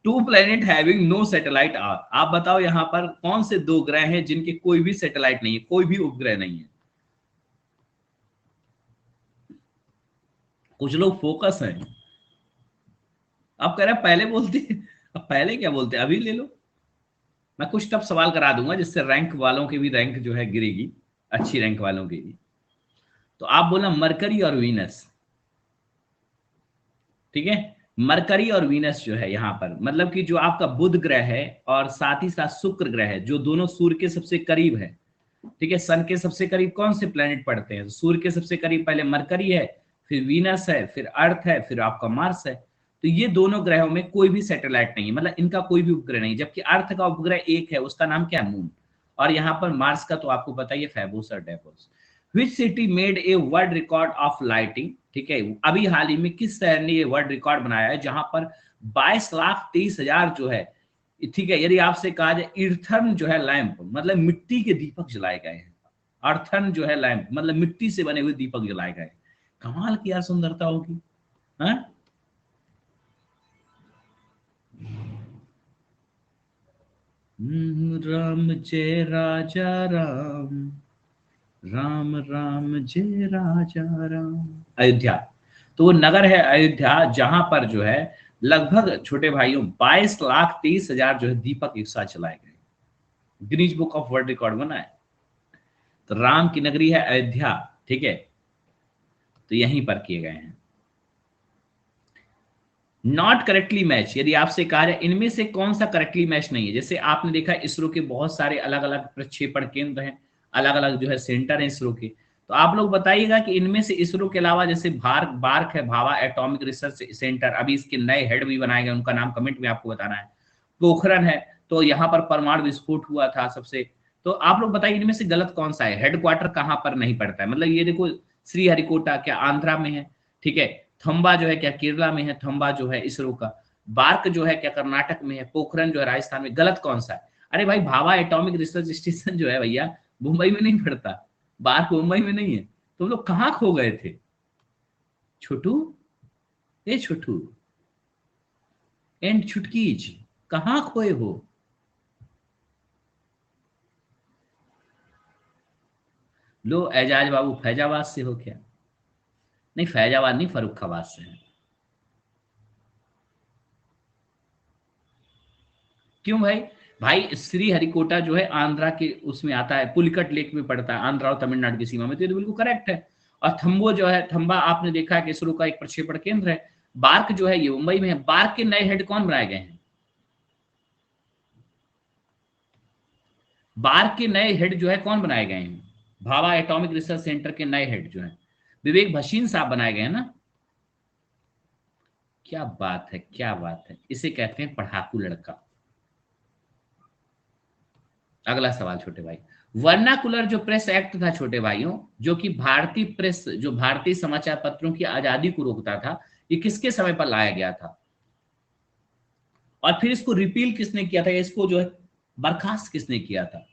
Two planet having no satellite are. आप बताओ यहाँ पर कौन से दो ग्रह हैं जिनके कोई भी सैटेलाइट नहीं है, कोई भी उपग्रह नहीं है। कुछ लोग फोकस हैं। अब कह रहे हैं पहले बोलते, अब पहले क्या बोलते, अभी ले लो। मैं कुछ टफ सवाल करा दूंगा जिससे रैंक वालों की भी रैंक जो है गिरेगी, अच्छी रैंक वालों की भी। तो आप बोला मरकरी और वीनस, ठीक है। मरकरी और वीनस जो है यहाँ पर मतलब कि जो आपका बुध ग्रह है और साथ ही साथ शुक्र ग्रह है, जो दोनों सूर्य के सबसे करीब है, ठीक है। सन के सबसे करीब कौन से प्लेनेट पड़ते हैं? सूर्य के सबसे करीब पहले मरकरी है, फिर वीनस है, फिर अर्थ है, फिर आपका मार्स है। तो ये दोनों ग्रहों में कोई भी सैटेलाइट नहीं है, मतलब इनका कोई भी उपग्रह नहीं, जबकि अर्थ का उपग्रह एक है, उसका नाम क्या है? मून। और यहाँ पर मार्स का तो आपको पता ही है, फेबोस और डेबोस। Which city made a world record of lighting, ठीक है। अभी हाल ही में किस शहर ने ये वर्ल्ड रिकॉर्ड बनाया है जहां पर 22,23,000 जो है, ठीक है, यदि आपसे कहा जाए इर्थन जो है लैंप, मतलब मिट्टी के दीपक जलाए गए हैं। अर्थन जो है लैंप, मतलब मिट्टी से बने हुए दीपक जलाए गए। कमाल की यार सुंदरता होगी। हाँ, राम जय राजा राम, राम राम जय राजा राम। अयोध्या, तो वो नगर है अयोध्या जहां पर जो है लगभग छोटे भाइयों 22,23,000 जो है दीपक एक साथ जलाए गए। Guinness book of world record बना है। तो राम की नगरी है अयोध्या, ठीक है, तो यहीं पर किए गए हैं। नॉट करेक्टली मैच, यदि आपसे कहा जाए इनमें से कौन सा करेक्टली मैच नहीं है, जैसे आपने देखा इसरो के बहुत सारे अलग अलग प्रक्षेपण केंद्र हैं, अलग अलग जो है सेंटर है इसरो के। तो आप लोग बताइएगा कि इनमें से इसरो के अलावा जैसे बार्क है, भाभा एटॉमिक रिसर्च सेंटर, अभी इसके नए हेड भी बनाए गए, उनका नाम कमेंट में आपको बताना है। पोखरण है, तो यहाँ पर परमाणु विस्फोट हुआ था सबसे। तो आप लोग बताइए इनमें से गलत कौन सा है, हेडक्वार्टर कहाँ पर नहीं पड़ता है? मतलब ये देखो, श्रीहरिकोटा क्या आंध्रा में है, ठीक है। थंबा जो है क्या केरला में है, थंबा जो है इसरो का। बार्क जो है क्या कर्नाटक में है, पोखरण जो है राजस्थान में। गलत कौन सा है? अरे भाई भाभा एटॉमिक रिसर्च स्टेशन जो है भैया मुंबई में नहीं पड़ता, बार्क मुंबई में नहीं है। तुम लोग कहाँ खो गए थे? छोटू, ए छोटू एंड छुटकीज, कहाँ खोए हो? लो एजाज बाबू फैजाबाद से हो क्या? नहीं फैजाबाद नहीं, फर्रुखाबाद से है। क्यों भाई? भाई श्रीहरिकोटा जो है आंध्रा के उसमें आता है, पुलिकट लेक में पड़ता है, आंध्रा और तमिलनाडु की सीमा में। तो ये तो बिल्कुल करेक्ट है। और थम्बो जो है, थम्बा आपने देखा है कि इसरो का एक प्रक्षेपण केंद्र है। बार्क जो है ये मुंबई में है। बार्क के नए हेड कौन बनाए गए हैं? बार्क के नए हेड जो है कौन बनाए गए हैं? भाभा एटॉमिक रिसर्च सेंटर के नए हेड जो है विवेक भसीन साहब बनाए गए हैं ना। क्या बात है, क्या बात है, इसे कहते हैं पढ़ाकू लड़का। अगला सवाल छोटे भाई, वर्नाकुलर जो प्रेस एक्ट था छोटे भाइयों, जो कि भारतीय प्रेस, जो भारतीय समाचार पत्रों की आजादी को रोकता था, ये किसके समय पर लाया गया था? और फिर इसको रिपील किसने किया था, इसको जो है बर्खास्त किसने किया था?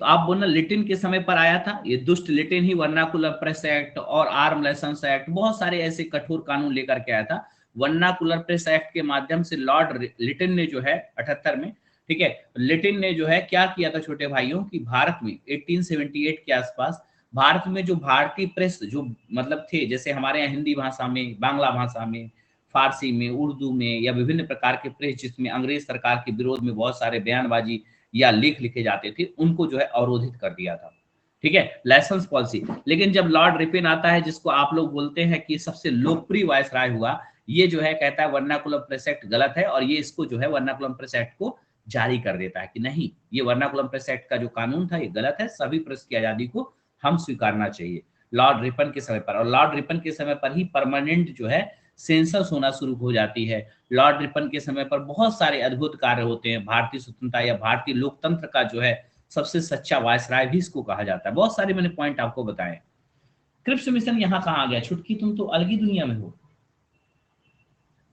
तो आप बोलना लिटिन के समय पर आया था, ये दुष्ट लिटिन ही वर्नाकुलर प्रेस एक्ट और आर्म लाइसेंस एक्ट, बहुत सारे ऐसे कठोर कानून लेकर के आया था। वर्नाकुलर प्रेस एक्ट के माध्यम से लॉर्ड लिटिन ने जो है 78 में, ठीक है, लिटिन ने जो है क्या किया था छोटे भाइयों कि भारत में 1878 के आसपास भारत में जो भारतीय प्रेस जो मतलब थे, जैसे हमारे यहाँ हिंदी भाषा में, बांग्ला भाषा में, फारसी में, उर्दू में, या विभिन्न प्रकार के प्रेस जिसमें अंग्रेज सरकार के विरोध में बहुत सारे बयानबाजी या लेख लिखे जाते थे, उनको जो है अवरोधित कर दिया था, ठीक है, लाइसेंस पॉलिसी। लेकिन जब लॉर्ड रिपिन आता है, जिसको आप लोग बोलते हैं कि सबसे लोकप्रिय वायसराय हुआ, ये जो है कहता है वर्नाकुलम प्रेस एक्ट गलत है, और ये इसको जो है वर्नाकुलम प्रेस एक्ट को जारी कर देता है कि नहीं, ये वर्नाकुलम प्रेस एक्ट का जो कानून था ये गलत है, सभी प्रेस की आजादी को हम स्वीकारना चाहिए। लॉर्ड रिपन के समय पर, और लॉर्ड रिपन के समय पर ही परमानेंट जो है सेंसस होना शुरू हो जाती है। लॉर्ड रिपन के समय पर बहुत सारे अद्भुत कार्य होते हैं। भारतीय स्वतंत्रता या भारतीय लोकतंत्र का जो है सबसे सच्चा वायसराय भी इसको कहा जाता है। बहुत सारे मैंने पॉइंट आपको बताए। क्रिप्स मिशन यहाँ कहाँ आ गया? छुटकी तुम तो अलग ही दुनिया में हो।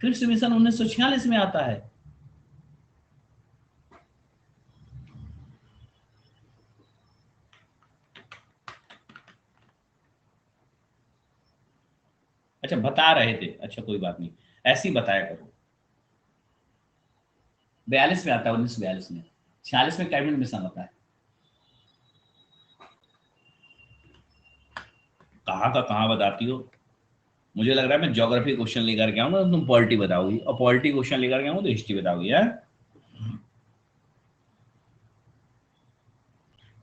क्रिप्स मिशन 1946 में आता है। अच्छा बता रहे थे, अच्छा कोई बात नहीं, ऐसे ही बताया करो। 42 में आता है, 1942 में। 46 में कैबिनेट मिशन होता है। कहाँ का कहाँ बताती हो। मुझे लग रहा है मैं ज्योग्राफी क्वेश्चन लेकर के आऊंगा, तुम पॉलिटी बताओगी, और पॉलिटी क्वेश्चन लेकर के आऊंगा तो हिस्ट्री बताओगी यार।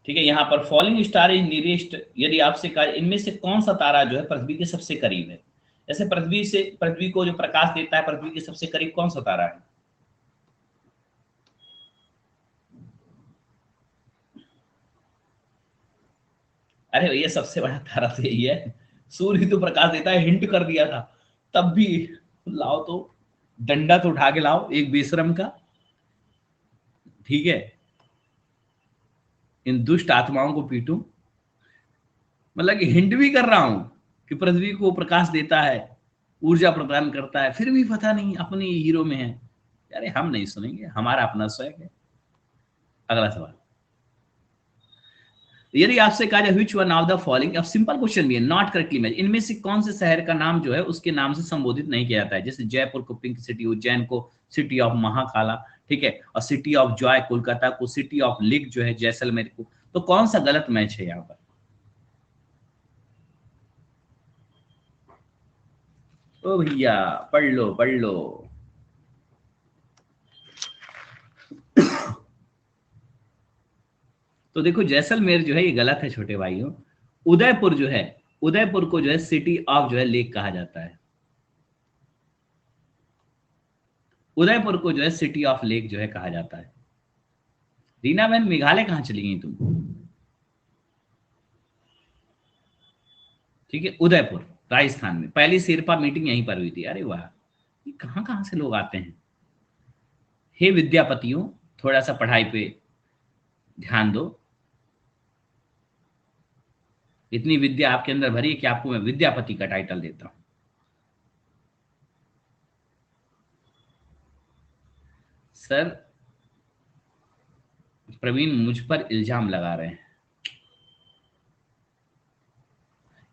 ठीक है, यहाँ पर फॉलिंग स्टार इज नियरेस्ट, यदि आपसे कहा इनमें से कौन सा तारा जो है पृथ्वी के सबसे करीब है। जैसे पृथ्वी को जो प्रकाश देता है, पृथ्वी के सबसे करीब कौन सा तारा है। अरे भैया सबसे बड़ा तारा तो यही है, सूर्य तो प्रकाश देता है, हिंट कर दिया था तब भी। लाओ तो, डंडा तो उठा के लाओ एक बेशरम का। ठीक है, इन दुष्ट आत्माओं को पीटूं, मतलब कि हिंट भी कर रहा हूं कि पृथ्वी को प्रकाश देता है, ऊर्जा प्रदान करता है, फिर भी पता नहीं अपने हीरो में है। अरे हम नहीं सुनेंगे, हमारा अपना स्वयं है। अगला सवाल, यदि आपसे कहा जाए which one of the following, अब सिंपल क्वेश्चन भी है, नॉट करेक्टली मैच, इनमें से कौन से शहर का नाम जो है उसके नाम से संबोधित नहीं किया जाता है। जैसे जयपुर को पिंक सिटी, उज्जैन को सिटी ऑफ महाकाला, ठीक है, और सिटी ऑफ जॉय कोलकाता को सिटी ऑफ लिग जो है जैसलमेर को। तो कौन सा गलत मैच है यहाँ पर। ओ भैया पढ़ लो पढ़ लो। तो देखो जैसलमेर जो है ये गलत है छोटे भाइयों। उदयपुर जो है, उदयपुर को जो है सिटी ऑफ जो है लेक कहा जाता है। उदयपुर को जो है सिटी ऑफ लेक जो है कहा जाता है। रीना बहन मेघालय कहाँ चली गई तुम। ठीक है, उदयपुर राजस्थान में पहली शेरपा मीटिंग यहीं पर हुई थी। अरे वाह, ये कहाँ कहाँ से लोग आते हैं। हे विद्यापतियों, थोड़ा सा पढ़ाई पे ध्यान दो। इतनी विद्या आपके अंदर भरी है कि आपको मैं विद्यापति का टाइटल देता हूं। सर प्रवीण मुझ पर इल्जाम लगा रहे हैं।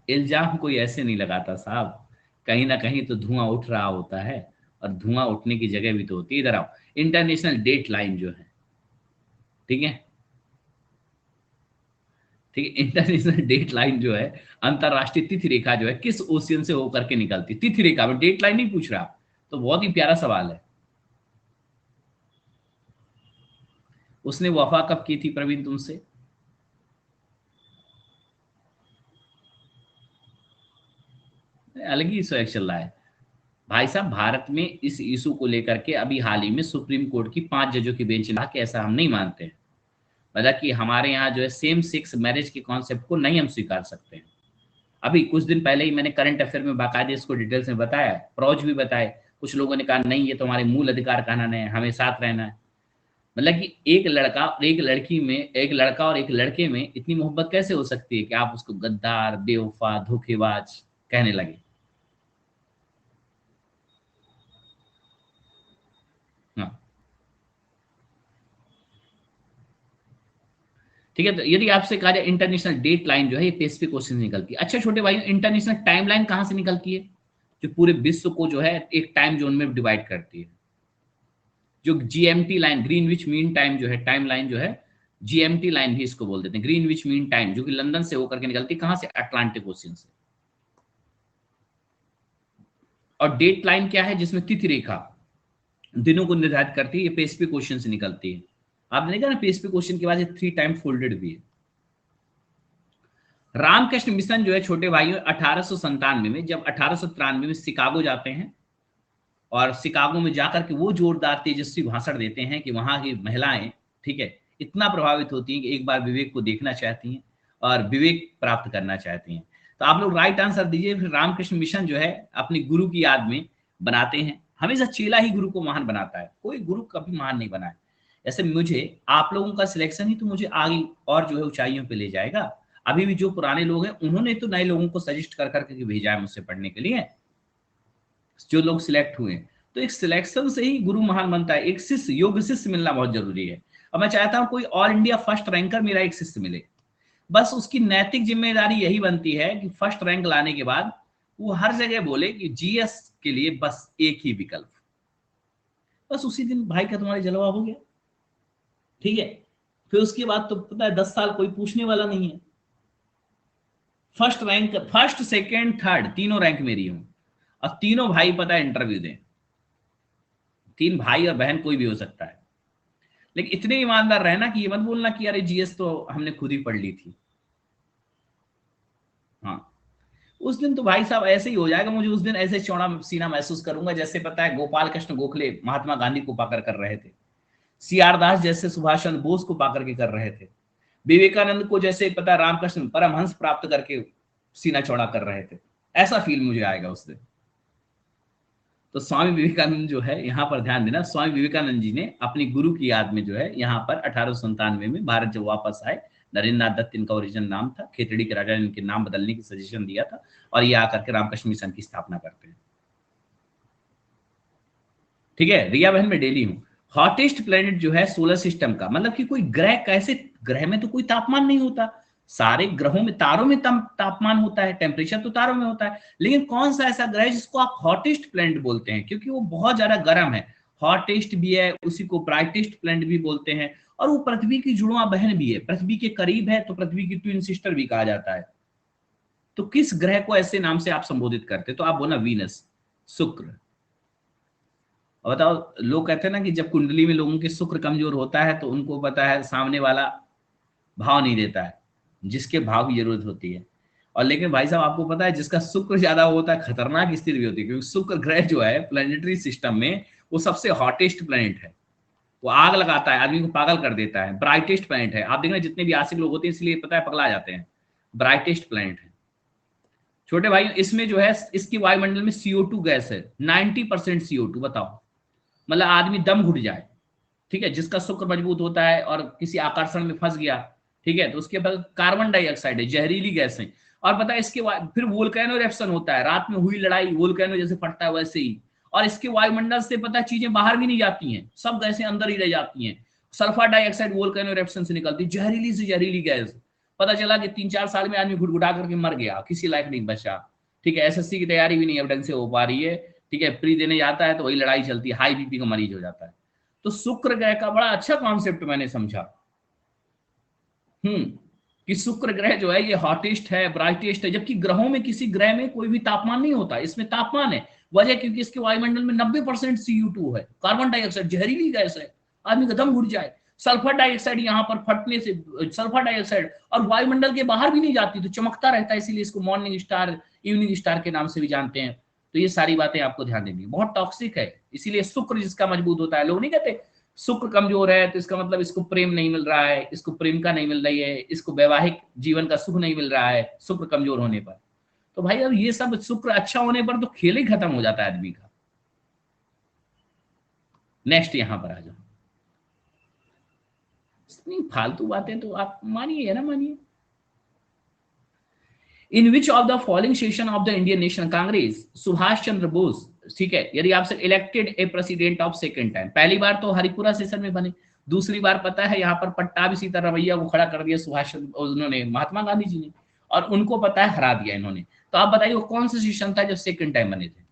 इल्जाम कोई ऐसे नहीं लगाता साहब, कहीं ना कहीं तो धुआं उठ रहा होता है, और धुआं उठने की जगह भी तो होती है। इधर आओ, इंटरनेशनल डेट लाइन जो है, ठीक है, ठीक है, इंटरनेशनल डेट लाइन जो है, अंतरराष्ट्रीय तिथि रेखा जो है किस ओशियन से होकर के निकलती है। तिथि रेखा में डेट लाइन नहीं पूछ रहा, तो बहुत ही प्यारा सवाल है। उसने वफा कब की थी प्रवीण तुमसे। अलग ही स्वैग चल रहा है भाई साहब। भारत में इस इशू को लेकर के अभी हाल ही में सुप्रीम कोर्ट की 5 जजों की बेंच ने कहा कि ऐसा हम नहीं मानते हैं, मतलब कि हमारे यहाँ जो है सेम सेक्स मैरिज के कॉन्सेप्ट को नहीं हम स्वीकार सकते हैं। अभी कुछ दिन पहले ही मैंने करंट अफेयर में बाकायदे इसको डिटेल्स में बताया, प्रोज भी बताए। कुछ लोगों ने कहा नहीं ये तो हमारे मूल अधिकार का हनन है, हमें साथ रहना है। मतलब कि एक लड़का और एक लड़की में, एक लड़का और एक लड़के में इतनी मोहब्बत कैसे हो सकती है कि आप उसको गद्दार, बेवफा, धोखेबाज कहने लगे। हाँ, ठीक है, तो यदि आपसे कहा जाए इंटरनेशनल डेट लाइन जो है ये पेसिफिक ओशन से निकलती है। अच्छा छोटे भाई, इंटरनेशनल टाइम लाइन कहाँ से निकलती है, जो पूरे विश्व को जो है एक टाइम जोन में डिवाइड करती है। जो GMT line, Greenwich mean time जो है, टाइम लाइन जो है, जीएमटी लाइन भी इसको बोल देते हैं, ग्रीनविच मीन टाइम, जो कि लंदन से होकर के निकलती है। कहाँ से, अटलांटिक ओशन से। और डेट लाइन क्या है, जिसमें तिथि रेखा दिनों को निर्धारित करती है, ये पेसिफिक ओशन से निकलती है। आपने देखा ना पेसिफिक ओशन के बाद 3 टाइम फोल्डेड भी है। रामकृष्ण मिशन जो है छोटे भाइयों 1897 में, जब 1893 में शिकागो जाते हैं, और शिकागो में जाकर के वो जोरदार तेजस्वी भाषण देते हैं कि वहां की महिलाएं, ठीक है, इतना प्रभावित होती हैं कि एक बार विवेक को देखना चाहती हैं और विवेक प्राप्त करना चाहती हैं। तो आप लोग राइट आंसर दीजिए। फिर रामकृष्ण मिशन जो है अपनी गुरु की याद में बनाते हैं। हमेशा चेला ही गुरु को महान बनाता है, कोई गुरु कभी महान नहीं बना है। ऐसे मुझे आप लोगों का सिलेक्शन ही तो मुझे आगे और जो है ऊंचाइयों पे ले जाएगा। अभी भी जो पुराने लोग हैं उन्होंने तो नए लोगों को सजेस्ट कर करके भेजा है मुझसे पढ़ने के लिए, जो लोग सिलेक्ट हुए। तो एक सिलेक्शन से ही गुरु महान बनता है। एक शिष्य, योग्य शिष्य मिलना बहुत जरूरी है। और मैं चाहता हूं कोई ऑल इंडिया फर्स्ट रैंकर मेरा एक शिष्य मिले। बस उसकी नैतिक जिम्मेदारी यही बनती है कि फर्स्ट रैंक लाने के बाद वो हर जगह बोले कि जीएस के लिए बस एक ही विकल्प, बस उसी दिन भाई का तुम्हारी जलवा हो गया, ठीक है। फिर उसके बाद तो पता है 10 साल कोई पूछने वाला नहीं है। First rank, first second third तीनों रैंक मेरी हूं, और तीनों भाई पता है इंटरव्यू दें, 3 भाई और बहन कोई भी हो सकता है, लेकिन इतने ईमानदार रहना कि ये मत बोलना कि अरे जीएस तो हमने खुद ही पढ़ ली थी। हाँ, उस दिन तो भाई साहब ऐसे ही हो जाएगा, मुझे उस दिन ऐसे चौड़ा सीना महसूस करूंगा जैसे पता है गोपाल कृष्ण गोखले महात्मा गांधी को पाकर कर रहे थे, सीआर दास जैसे सुभाष चंद्र बोस को पाकर के कर रहे थे, विवेकानंद को जैसे पता है रामकृष्ण परमहंस प्राप्त करके सीना चौड़ा कर रहे थे। ऐसा फील मुझे आएगा उस दिन। तो स्वामी विवेकानंद जो है यहाँ पर ध्यान देना, स्वामी विवेकानंद जी ने अपनी गुरु की याद में जो है यहाँ पर 1897 में भारत जब वापस आए, नरेंद्र नाथ दत्त इनका ओरिजिनल नाम था, खेतड़ी के राजा ने इनके नाम बदलने की सजेशन दिया था, और ये आकर के रामकृष्ण मिशन की स्थापना करते हैं। ठीक है, रिया बहन मैं डेली हूँ। हॉटेस्ट प्लेनेट जो है सोलर सिस्टम का, मतलब कि कोई ग्रह, कैसे ग्रह में तो कोई तापमान नहीं होता, सारे ग्रहों में तारों में तापमान होता है, टेम्परेचर तो तारों में होता है, लेकिन कौन सा ऐसा ग्रह है जिसको आप हॉटेस्ट प्लेनेट बोलते हैं, क्योंकि वो बहुत ज्यादा गर्म है। हॉटेस्ट भी है, उसी को ब्राइटेस्ट प्लेनेट भी बोलते हैं, और वो पृथ्वी की जुड़वा बहन भी है, पृथ्वी के करीब है तो पृथ्वी की ट्विन सिस्टर भी कहा जाता है। तो किस ग्रह को ऐसे नाम से आप संबोधित करते, तो आप बोला वीनस, शुक्र। और बताओ, लोग कहते हैं ना कि जब कुंडली में लोगों के शुक्र कमजोर होता है तो उनको पता है सामने वाला भाव नहीं देता है, जिसके भाव की जरूरत होती है। और लेकिन भाई साहब आपको पता है जिसका शुक्र ज्यादा होता है खतरनाक स्थिति भी होती है, क्योंकि शुक्र ग्रह जो है प्लेनेटरी सिस्टम में वो सबसे हॉटेस्ट प्लेनेट है, वो आग लगाता है, आदमी को पागल कर देता है, ब्राइटेस्ट प्लेनेट है। आप देखना जितने भी आशिक लोग होते हैं इसलिए पता है पगला जाते हैं, ब्राइटेस्ट प्लेनेट है। छोटे भाई इसमें जो है इसकी वायुमंडल में CO2 गैस है, 90% CO2। बताओ, मतलब आदमी दम घुट जाए, ठीक है, जिसका शुक्र मजबूत होता है और किसी आकर्षण में फंस गया, ठीक है, तो उसके बाद कार्बन डाइऑक्साइड है, जहरीली गैस है। और पता है इसके फिर वोल्केनो इरप्शन होता है, रात में हुई लड़ाई वोल्केनो जैसे फटता है वैसे ही, और इसके वायुमंडल से पता है चीजें बाहर भी नहीं जाती हैं, सब गैसें अंदर ही रह जाती हैं। सल्फर डाइऑक्साइड वोल्केनो इरप्शन से निकलती, जहरीली से जहरीली गैस। पता चला कि 3-4 साल में आदमी घुटघुटा करके मर गया, किसी लायक नहीं बचा। ठीक है, SSC की तैयारी भी नहीं अब ढंग से हो पा रही है, ठीक है, प्री देने जाता है तो वही लड़ाई चलती है, हाई बीपी का मरीज हो जाता है। तो शुक्र ग्रह का बड़ा अच्छा कॉन्सेप्ट मैंने समझा, कि शुक्र ग्रह जो है ये हॉटेस्ट है, ब्राइटेस्ट है, जबकि ग्रहों में किसी ग्रह में कोई भी तापमान नहीं होता, इसमें तापमान है। वजह क्योंकि इसके वायुमंडल में 90% CO2 है, कार्बन डाइऑक्साइड जहरीली गैस है, आदमी का दम घुट जाए। सल्फर डाइऑक्साइड यहाँ पर फटने से, सल्फर डाइऑक्साइड और वायुमंडल के बाहर भी नहीं जाती, तो चमकता रहता है, इसीलिए इसको मॉर्निंग स्टार, इवनिंग स्टार के नाम से भी जानते हैं। तो ये सारी बातें आपको ध्यान देनी, बहुत टॉक्सिक है, इसीलिए शुक्र जिसका मजबूत होता है, लोग नहीं कहते शुक्र कमजोर है तो इसका मतलब इसको प्रेम नहीं मिल रहा है, इसको प्रेम का नहीं मिल रही है, इसको वैवाहिक जीवन का सुख नहीं मिल रहा है शुक्र कमजोर होने पर। तो भाई अब ये सब शुक्र अच्छा होने पर तो खेल ही खत्म हो जाता है आदमी का। नेक्स्ट यहां पर आ जाओ, इतनी फालतू बातें तो आप मानिए या ना मानिए। In which of the following session of the Indian National Congress Subhash Chandra Bose, ठीक है, यदि आपसे elected a president of second time, पहली बार तो हरिपुरा सेशन में बने, दूसरी बार पता है यहाँ पर पट्टाभी सीतारमैया को खड़ा कर दिया सुभाष उन्होंने, महात्मा गांधी जी ने, और उनको पता है हरा दिया इन्होंने। तो आप बताइए वो कौन सा सेशन था जब सेकंड टाइम बने थे?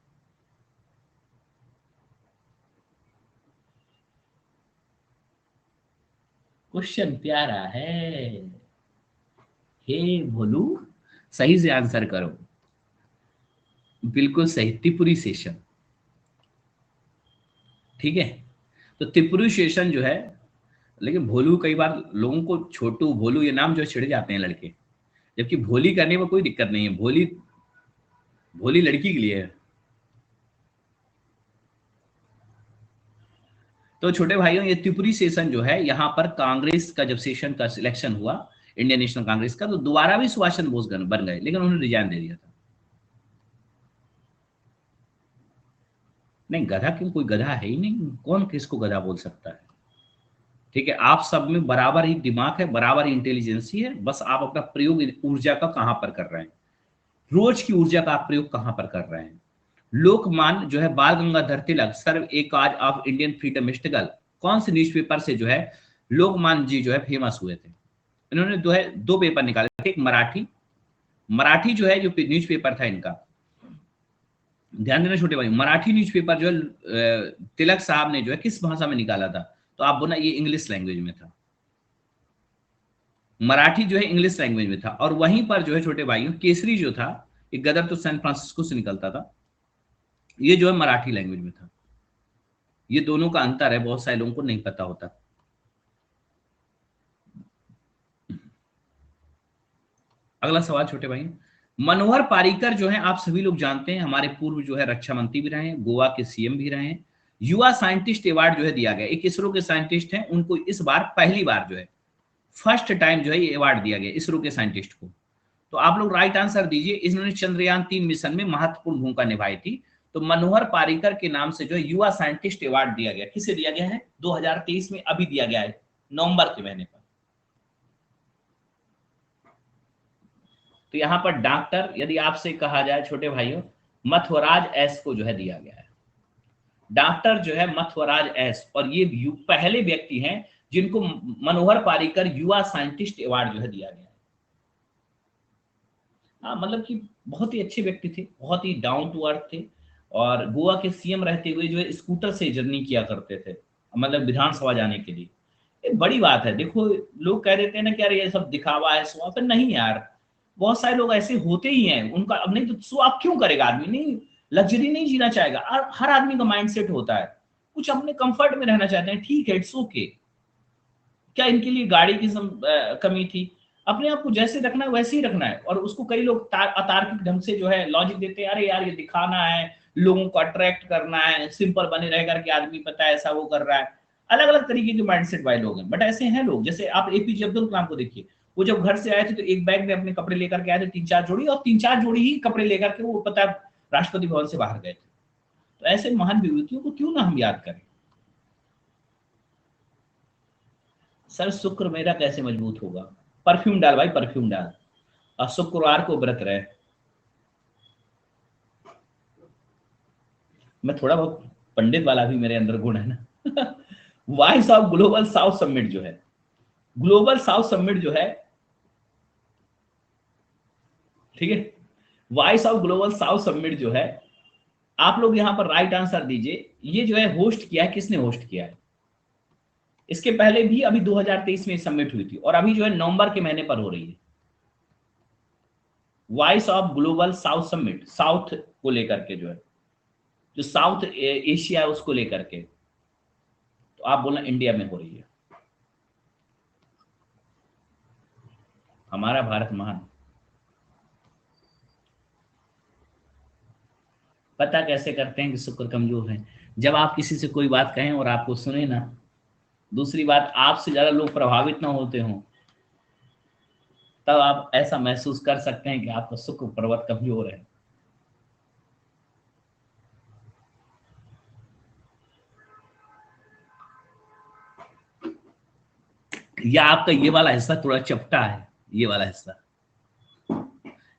क्वेश्चन प्यारा है, हे भोलू, सही से आंसर करो। बिल्कुल सही, त्रिपुरी सेशन, ठीक है। तो त्रिपुरी सेशन जो है, लेकिन भोलू कई बार लोगों को छोटू भोलू ये नाम जो छिड़ जाते हैं लड़के, जबकि भोली करने में कोई दिक्कत नहीं है, भोली भोली लड़की के लिए है। तो छोटे भाइयों ये त्रिपुरी सेशन जो है यहाँ पर कांग्रेस का जब सेशन का सिलेक्शन हुआ इंडियन नेशनल कांग्रेस का, तो दोबारा भी सुभाष चंद्र बोस बन गए, लेकिन उन्होंने रिजाइन दे दिया था। नहीं, गधा क्यों, कोई गधा है ही नहीं, कौन किसको गधा बोल सकता है? ठीक है, आप सब में बराबर ही दिमाग है, बराबर ही इंटेलिजेंसी है, बस आप अपना प्रयोग ऊर्जा का कहां पर कर रहे हैं, रोज की ऊर्जा का आप प्रयोग कहां पर कर रहे हैं। लोकमान जो है बाल गंगाधर तिलक सर्व एक आज ऑफ इंडियन फ्रीडम स्ट्रगल, कौन से न्यूज़पेपर से जो है लोकमान जी जो है फेमस हुए थे? इन्होंने जो है 2 पेपर निकाले थे, एक मराठी, मराठी जो है जो न्यूज़पेपर था इनका, ध्यान देना छोटे भाई, मराठी न्यूज़पेपर जो है तिलक साहब ने जो है किस भाषा में निकाला था? तो आप बोलना ये इंग्लिश लैंग्वेज में था। मराठी जो है इंग्लिश लैंग्वेज में था, और वहीं पर जो है छोटे भाइयों केसरी जो था, ये गदर तो सैन फ्रांसिस्को से निकलता था, ये जो है मराठी लैंग्वेज में था। ये दोनों का अंतर है, बहुत सारे लोगों को नहीं पता होता। अगला सवाल छोटे भाई, मनोहर पारीकर जो है आप सभी लोग जानते हैं, हमारे पूर्व जो है रक्षा मंत्री भी रहे हैं, गोवा के सीएम भी रहे हैं। युवा साइंटिस्ट अवार्ड जो है दिया गया, एक इसरो के साइंटिस्ट हैं, उनको इस बार पहली बार जो है फर्स्ट टाइम जो है ये अवार्ड दिया गया इसरो के साइंटिस्ट को। तो आप लोग राइट आंसर दीजिए। इन्होंने चंद्रयान-3 मिशन में महत्वपूर्ण भूमिका निभाई थी। तो मनोहर पारीकर के नाम से जो है युवा साइंटिस्ट अवार्ड दिया गया। किसे दिया गया है? 2023 में अभी दिया गया है, नवंबर के महीने पर। तो यहां पर डॉक्टर, यदि आपसे कहा जाए छोटे भाइयों, मथुराज एस को जो है दिया गया है। डॉक्टर जो है मथुराज एस, और ये पहले व्यक्ति हैं जिनको मनोहर पारीकर युवा साइंटिस्ट अवार्ड जो है दिया गया है। हाँ, मतलब कि बहुत ही अच्छे व्यक्ति थे, बहुत ही डाउन टू अर्थ थे, और गोवा के सीएम रहते हुए जो है स्कूटर से जर्नी किया करते थे, मतलब विधानसभा जाने के लिए। ये बड़ी बात है। देखो, लोग कह देते हैं ना कि यार ये सब दिखावा है, शो ऑफ है। नहीं यार, बहुत सारे लोग ऐसे होते ही हैं, उनका अब नहीं तो शो ऑफ क्यों करेगा आदमी? नहीं, लग्जरी नहीं जीना चाहेगा। हर आदमी का माइंडसेट होता है, कुछ अपने कंफर्ट में रहना चाहते हैं, ठीक है, इट्स ओके। क्या इनके लिए गाड़ी की कमी थी? अपने आप को जैसे रखना है वैसे ही रखना है। और उसको कई लोग अतार्किक ढंग से जो है लॉजिक देते हैं, अरे यार ये दिखाना है, लोगों को अट्रैक्ट करना है, सिंपल बने रह करके आदमी पता है ऐसा वो कर रहा है। अलग अलग तरीके के माइंडसेट वाले लोग हैं, बट ऐसे हैं लोग। जैसे आप एपीजे अब्दुल कलाम को देखिए, वो जब घर से आए थे तो एक बैग में अपने कपड़े लेकर के आए थे, 3-4 जोड़ी, और 3-4 जोड़ी ही कपड़े लेकर के वो पता है राष्ट्रपति भवन से बाहर गए थे। तो ऐसे महान विभूतियों को क्यों ना हम याद करें। सर शुक्र मेरा कैसे मजबूत होगा? परफ्यूम डाल भाई, परफ्यूम डाल, और शुक्रवार को व्रत रहे। मैं थोड़ा बहुत पंडित वाला भी मेरे अंदर गुण है ना। Voice of global south summit जो है, ग्लोबल साउथ समिट जो है, ठीक है, voice of global south summit जो है, आप लोग यहां पर राइट आंसर दीजिए। ये जो है होस्ट किया है, किसने होस्ट किया है? इसके पहले भी अभी 2023 में समिट हुई थी, और अभी जो है नवंबर के महीने पर हो रही है। Voice of global south summit, south को लेकर के जो है, जो साउथ एशिया है उसको लेकर के। तो आप बोलना इंडिया में हो रही है। हमारा भारत महान। पता कैसे करते हैं कि शुक्र कमजोर है? जब आप किसी से कोई बात कहें और आपको सुने ना, दूसरी बात आपसे ज्यादा लोग प्रभावित ना होते हों, तब आप ऐसा महसूस कर सकते हैं कि आपका शुक्र पर्वत कमजोर है। या आपका ये वाला हिस्सा थोड़ा चपटा है, ये वाला हिस्सा,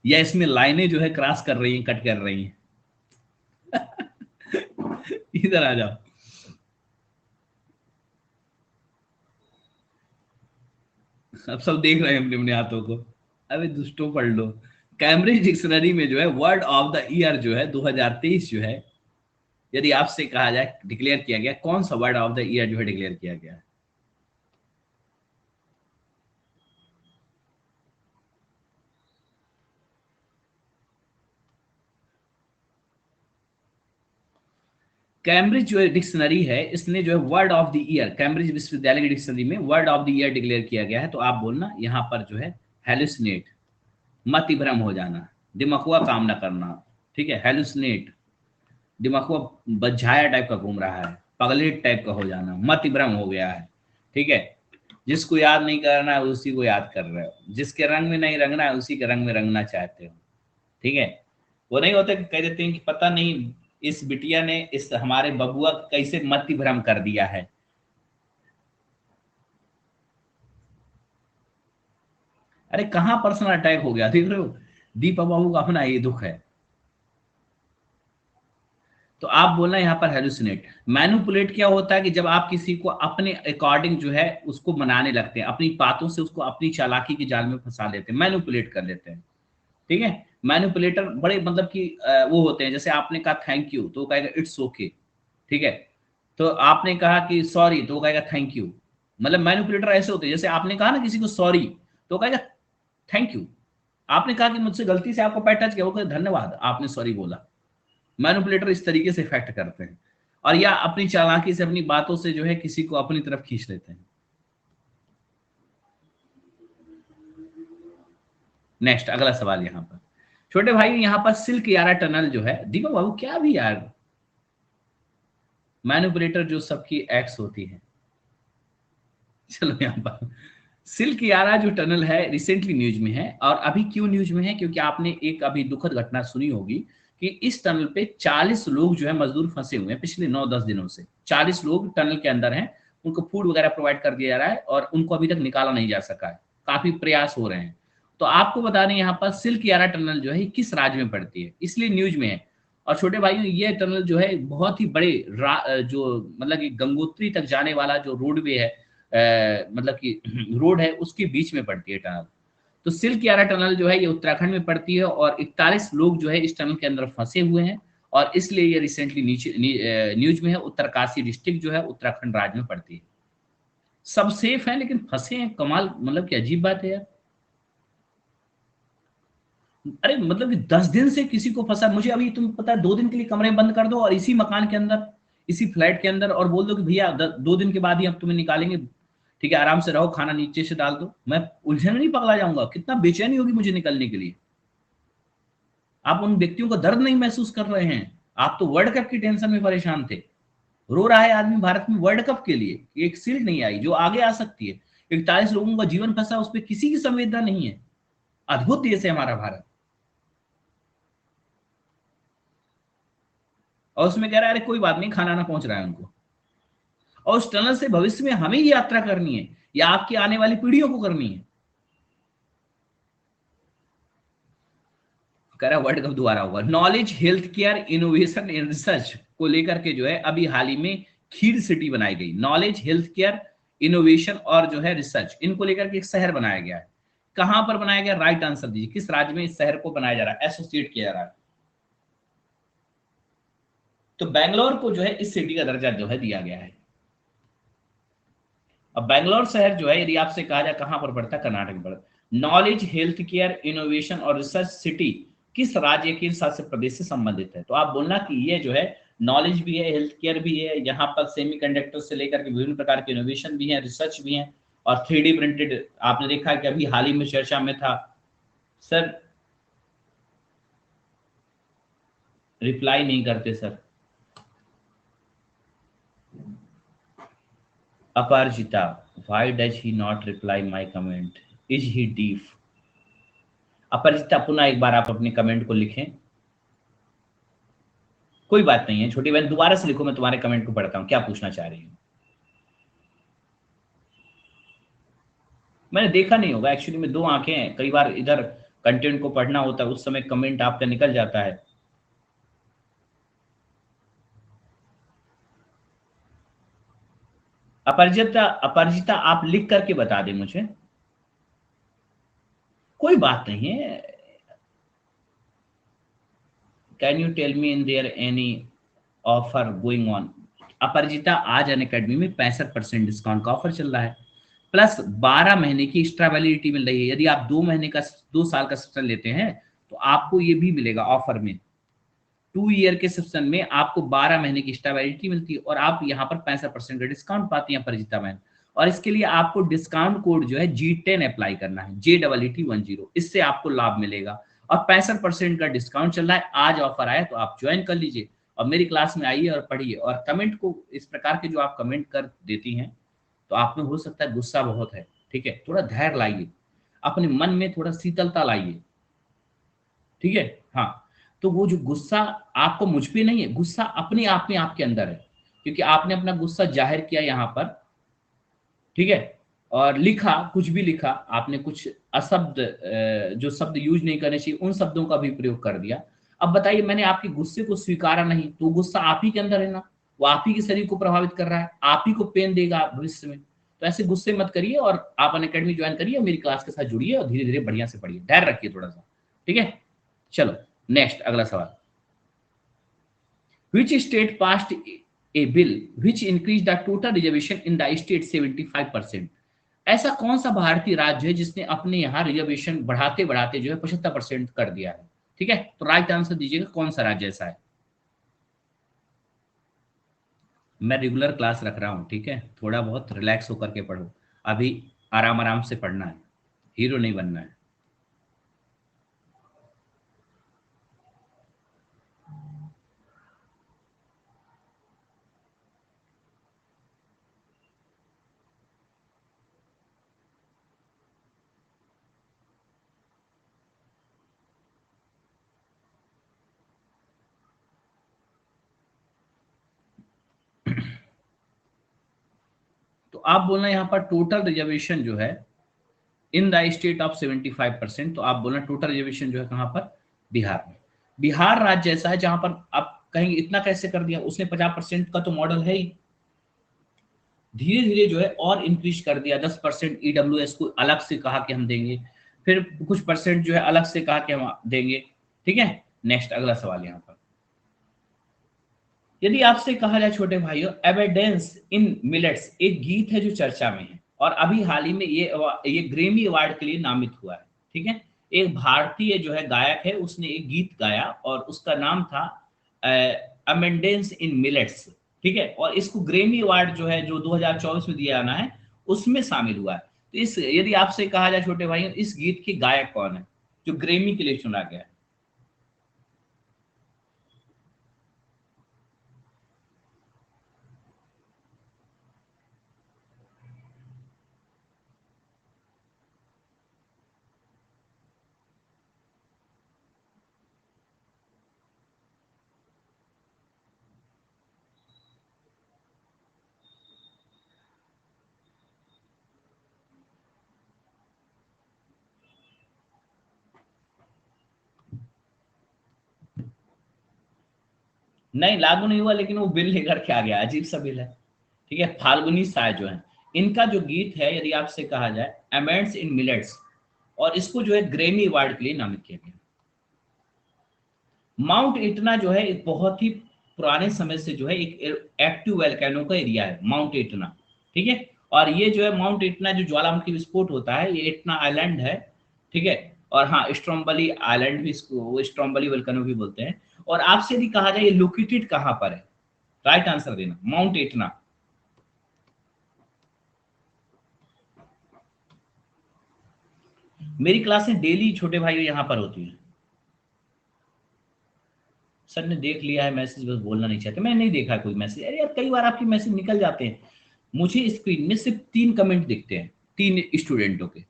या इसमें लाइनें जो है क्रॉस कर रही हैं, कट कर रही हैं। इधर आ जाओ। अब सब देख रहे हैं अपने अपने हाथों को। अबे दुष्टों, पढ़ लो। कैम्ब्रिज डिक्शनरी में जो है वर्ड ऑफ द ईयर जो है 2023 जो है, यदि आपसे कहा जाए डिक्लेयर किया गया, कौन सा वर्ड ऑफ द ईयर जो है डिक्लेयर किया गया है? कैम्ब्रिज जो डिक्शनरी है, इसने जो है word of the year, Cambridge विश्वविद्यालय की डिक्शनरी में word of the year declare किया गया है। तो आप बोलना यहाँ पर जो है हेलुसिनेट, मति भ्रम हो जाना, दिमागुआ काम ना करना, ठीक है। हेलुसिनेट, दिमागुआ बझाया टाइप का घूम रहा है, पगलेट टाइप का हो जाना, मति भ्रम हो गया है, ठीक है। जिसको याद नहीं करना है उसी को याद कर रहे हो, जिसके रंग में नहीं रंगना है उसी के रंग में रंगना चाहते हो, ठीक है। वो नहीं होता कि कह देते हैं कि पता नहीं इस बिटिया ने इस हमारे बबुआ कैसे मति भ्रम कर दिया है। अरे कहाँ पर्सनल अटैक हो गया, देख रहे हो? दीपा बाबू का अपना ये दुख है। तो आप बोलना यहाँ पर हेलुसिनेट। मैनिपुलेट क्या होता है कि जब आप किसी को अपने अकॉर्डिंग जो है उसको मनाने लगते हैं, अपनी बातों से उसको अपनी चालाकी के जाल में फंसा लेते हैं, मैनिपुलेट कर लेते हैं, ठीक है। मैनिपुलेटर बड़े मतलब कि वो होते हैं, जैसे आपने कहा थैंक यू तो वो कहेगा इट्स ओके, ठीक है। तो आपने कहा कि सॉरी तो वो कहेगा थैंक यू। मतलब मैनिपुलेटर ऐसे होते हैं, जैसे आपने कहा ना किसी को सॉरी तो वो कहेगा थैंक यू। आपने कहा कि मुझसे गलती से आपको पैर टच किया, वो कहेगा धन्यवाद आपने सॉरी बोला। मैनिपुलेटर इस तरीके से इफेक्ट करते हैं, और या अपनी चालाकी से अपनी बातों से जो है किसी को अपनी तरफ खींच लेते हैं। नेक्स्ट अगला सवाल यहाँ पर, छोटे भाई यहाँ पर सिल्क यारा टनल जो है, दीपक बाबू क्या भी यार, मैनिपुलेटर जो सबकी एक्स होती है। चलो यहाँ पर सिल्क यारा जो टनल है रिसेंटली न्यूज में है, और अभी क्यों न्यूज में है, क्योंकि आपने एक अभी दुखद घटना सुनी होगी कि इस टनल पे 40 लोग जो है मजदूर फंसे हुए हैं पिछले 9-10 दिनों से। 40 लोग टनल के अंदर हैं, उनको फूड वगैरह प्रोवाइड कर दिया जा रहा है और उनको अभी तक निकाला नहीं जा सका है, काफी प्रयास हो रहे हैं। तो आपको बता दें यहाँ पर सिल्क यारा टनल जो है किस राज्य में पड़ती है, इसलिए न्यूज में है। और छोटे भाइयों ये टनल जो है बहुत ही बड़े जो मतलब कि गंगोत्री तक जाने वाला जो रोडवे है, मतलब कि रोड है उसके बीच में पड़ती है टनल। तो सिल्क यारा टनल जो है ये उत्तराखंड में पड़ती है, और 41 लोग जो है इस टनल के अंदर फंसे हुए हैं, और इसलिए ये रिसेंटली न्यूज में है। उत्तरकाशी डिस्ट्रिक्ट जो है उत्तराखंड राज्य में पड़ती है। सब सेफ है लेकिन फंसे हैं, कमाल, मतलब कि अजीब बात है यार। अरे मतलब कि 10 दिन से किसी को फंसा, मुझे अभी तुम पता है 2 दिन के लिए कमरे में बंद कर दो और इसी मकान के अंदर, इसी फ्लैट के अंदर, और बोल दो कि भैया 2 दिन के बाद ही अब तुम्हें निकालेंगे, ठीक है आराम से रहो, खाना नीचे से डाल दो, मैं उलझन में नहीं पगला जाऊंगा, कितना बेचैनी होगी मुझे निकलने के लिए। आप उन व्यक्तियों का दर्द नहीं महसूस कर रहे हैं। आप तो वर्ल्ड कप की टेंशन में परेशान थे। रो रहा है आदमी भारत में वर्ल्ड कप के लिए कि एक सील्ड नहीं आई जो आगे आ सकती है। 41 लोगों का जीवन फंसा, उस पर किसी की संवेदना नहीं है। अद्भुत देश है हमारा भारत। और उसमें कह रहा है अरे कोई बात नहीं, खाना ना पहुंच रहा है उनको। और उस टनल से भविष्य में हमें ही यात्रा करनी है या आपकी आने वाली पीढ़ियों को करनी है। कह रहा वर्ल्ड कप दोबारा होगा। Knowledge health care innovation and research को लेकर के जो है अभी हाल ही में खीर सिटी बनाई गई। नॉलेज हेल्थ केयर इनोवेशन और जो है रिसर्च, इनको लेकर के एक शहर बनाया गया है। कहां पर बनाया गया, राइट आंसर दीजिए, किस राज्य में इस शहर को बनाया जा रहा है, एसोसिएट किया जा रहा है। तो बैंगलोर को जो है इस सिटी का दर्जा जो है दिया गया है। अब बैंगलोर शहर जो है यदि आपसे कहा जाए कहां पर पड़ता है, कर्नाटक में पड़ता है। नॉलेज हेल्थ केयर इनोवेशन और रिसर्च सिटी किस राज्य के शासित प्रदेश से संबंधित है, तो आप बोलना कि ये जो है नॉलेज भी है, हेल्थ केयर भी है, यहाँ पर सेमीकंडक्टर से लेकर के विभिन्न प्रकार के इनोवेशन भी है, रिसर्च भी है, और 3D प्रिंटेड आपने देखा कि अभी हाल ही में चर्चा में था। सर रिप्लाई नहीं करते sir. Aparajita, why does he not reply my comment? Is he deaf? अपरिचिता पुनः एक बार आप अपने कमेंट को लिखें। कोई बात नहीं है छोटी बहन, दोबारा से लिखो, मैं तुम्हारे कमेंट को पढ़ता हूं, क्या पूछना चाह रही हूँ। मैंने देखा नहीं होगा एक्चुअली में, 2 आंखें हैं, कई बार इधर कंटेंट को पढ़ना होता है, उस समय कमेंट आपका निकल जाता है। अपरिचिता, अपरिचिता आप लिख करके बता दें मुझे। कोई बात नहीं है। Can you tell me in there any offer going on. Aparichita आज अनअकैडमी में 65% डिस्काउंट का ऑफर चल रहा है, प्लस 12 महीने की एक्स्ट्रा वैलिडिटी मिल रही है। यदि आप 2 साल का सब्सक्रिप्शन लेते हैं तो आपको ये भी मिलेगा ऑफर में। 2 ईयर के सब्सक्रिप्शन में आपको 12 महीने की एक्स्ट्रा वैलिडिटी मिलती है, और आप यहाँ पर 65% का डिस्काउंट पाती हैं परिचिता मैन। और इसके लिए आपको डिस्काउंट कोड जो है G10 अप्लाई करना है, JEET10, इससे आपको लाभ मिलेगा। और 65% का डिस्काउंट चल रहा है, आज ऑफर आया तो आप ज्वाइन कर लीजिए और मेरी क्लास में आइए और पढ़िए। और कमेंट को इस प्रकार के जो आप कमेंट कर देती हैं तो आप में हो सकता है गुस्सा बहुत है, ठीक है, थोड़ा धैर्य लाइए, अपने मन में थोड़ा शीतलता लाइए, ठीक है। हाँ, तो वो जो गुस्सा आपको मुझ पे नहीं है, गुस्सा अपने आप में आपके अंदर है, क्योंकि आपने अपना गुस्सा जाहिर किया यहाँ पर, ठीक है। और लिखा, कुछ भी लिखा आपने, कुछ अशब्द जो शब्द यूज नहीं करने चाहिए उन शब्दों का भी प्रयोग कर दिया। अब बताइए, मैंने आपके गुस्से को स्वीकारा नहीं, तो गुस्सा आप ही के अंदर है ना, वो आप ही के शरीर को प्रभावित कर रहा है, आप ही को पेन देगा भविष्य में। तो ऐसे गुस्से मत करिए, और आप अनअकैडमी ज्वाइन करिए, मेरी क्लास के साथ जुड़िए और धीरे धीरे बढ़िया से पढ़िए, धैर्य रखिए थोड़ा सा, ठीक है। चलो नेक्स्ट अगला सवाल, which state passed a bill which increased the total reservation in the state 75%? ऐसा कौन सा भारतीय राज्य है जिसने अपने यहाँ रिजर्वेशन बढ़ाते बढ़ाते जो है 75% कर दिया है? ठीक है, तो राइट आंसर दीजिएगा कौन सा राज्य ऐसा है। मैं रेगुलर क्लास रख रहा हूँ, ठीक है, थोड़ा बहुत रिलैक्स होकर के पढ़ो, अभी आराम आराम से पढ़ना है, हीरो नहीं बनना है। तो आप बोलना यहाँ पर टोटल रिजर्वेशन जो है इन द स्टेट ऑफ 75%, तो आप बोलना टोटल रिजर्वेशन जो है कहाँ पर, बिहार में। बिहार राज्य ऐसा है जहां पर आप कहेंगे इतना कैसे कर दिया, उसने 50% का तो मॉडल है ही, धीरे धीरे जो है और इंक्रीज कर दिया, 10% ईडब्ल्यूएस को अलग से कहा कि हम देंगे, फिर कुछ परसेंट जो है अलग से कहा कि हम देंगे। ठीक है, नेक्स्ट अगला सवाल यहाँ पर, यदि आपसे कहा जाए छोटे भाइयों, एविडेंस इन मिलेट्स एक गीत है जो चर्चा में है और अभी हाल ही में ये ग्रेमी अवार्ड के लिए नामित हुआ है। ठीक है, एक भारतीय जो है गायक है, उसने एक गीत गाया और उसका नाम था अमेंडेंस इन मिलेट्स। ठीक है, और इसको ग्रेमी अवार्ड जो है जो 2024 में दिया जाना है उसमें शामिल हुआ है। तो इस यदि आपसे कहा जाए छोटे भाइयों, इस गीत के गायक कौन है जो ग्रेमी के लिए चुना गया है? नहीं, लागू नहीं हुआ, लेकिन वो बिल लेकर के आ गया, अजीब सा बिल है। ठीक है, फाल्गुनी साय जो है, इनका जो गीत है यदि आपसे कहा जाए अमेंड्स इन मिलेट्स, और इसको जो है ग्रेमी अवार्ड के लिए नामित किया गया। माउंट इटना जो है एक बहुत ही पुराने समय से जो है एक एक्टिव वोल्केनो का एरिया है माउंट इटना। ठीक है, और ये जो है माउंट इटना जो ज्वालामुखी विस्फोट होता है, ये इटना आइलैंड है। ठीक है, और हाँ, स्ट्रोम्बली आइलैंड भी इसको, वो स्ट्रोम्बली वोल्केनो भी बोलते हैं। और आपसे यदि कहा जाए ये लोकेटेड कहाँ पर है, राइट आंसर देना, माउंट इटना। मेरी क्लासें डेली छोटे भाइयों यहाँ पर होती हैं। सर ने देख लिया है मैसेज, बस बोलना नहीं चाहते। मैं नहीं देखा कोई मैसेज, अरे यार कई बार आपके मैसेज निकल जाते हैं, मुझे स्क्रीन में सिर्फ 3 कमेंट दिखते हैं, 3 स्टूडेंटों के,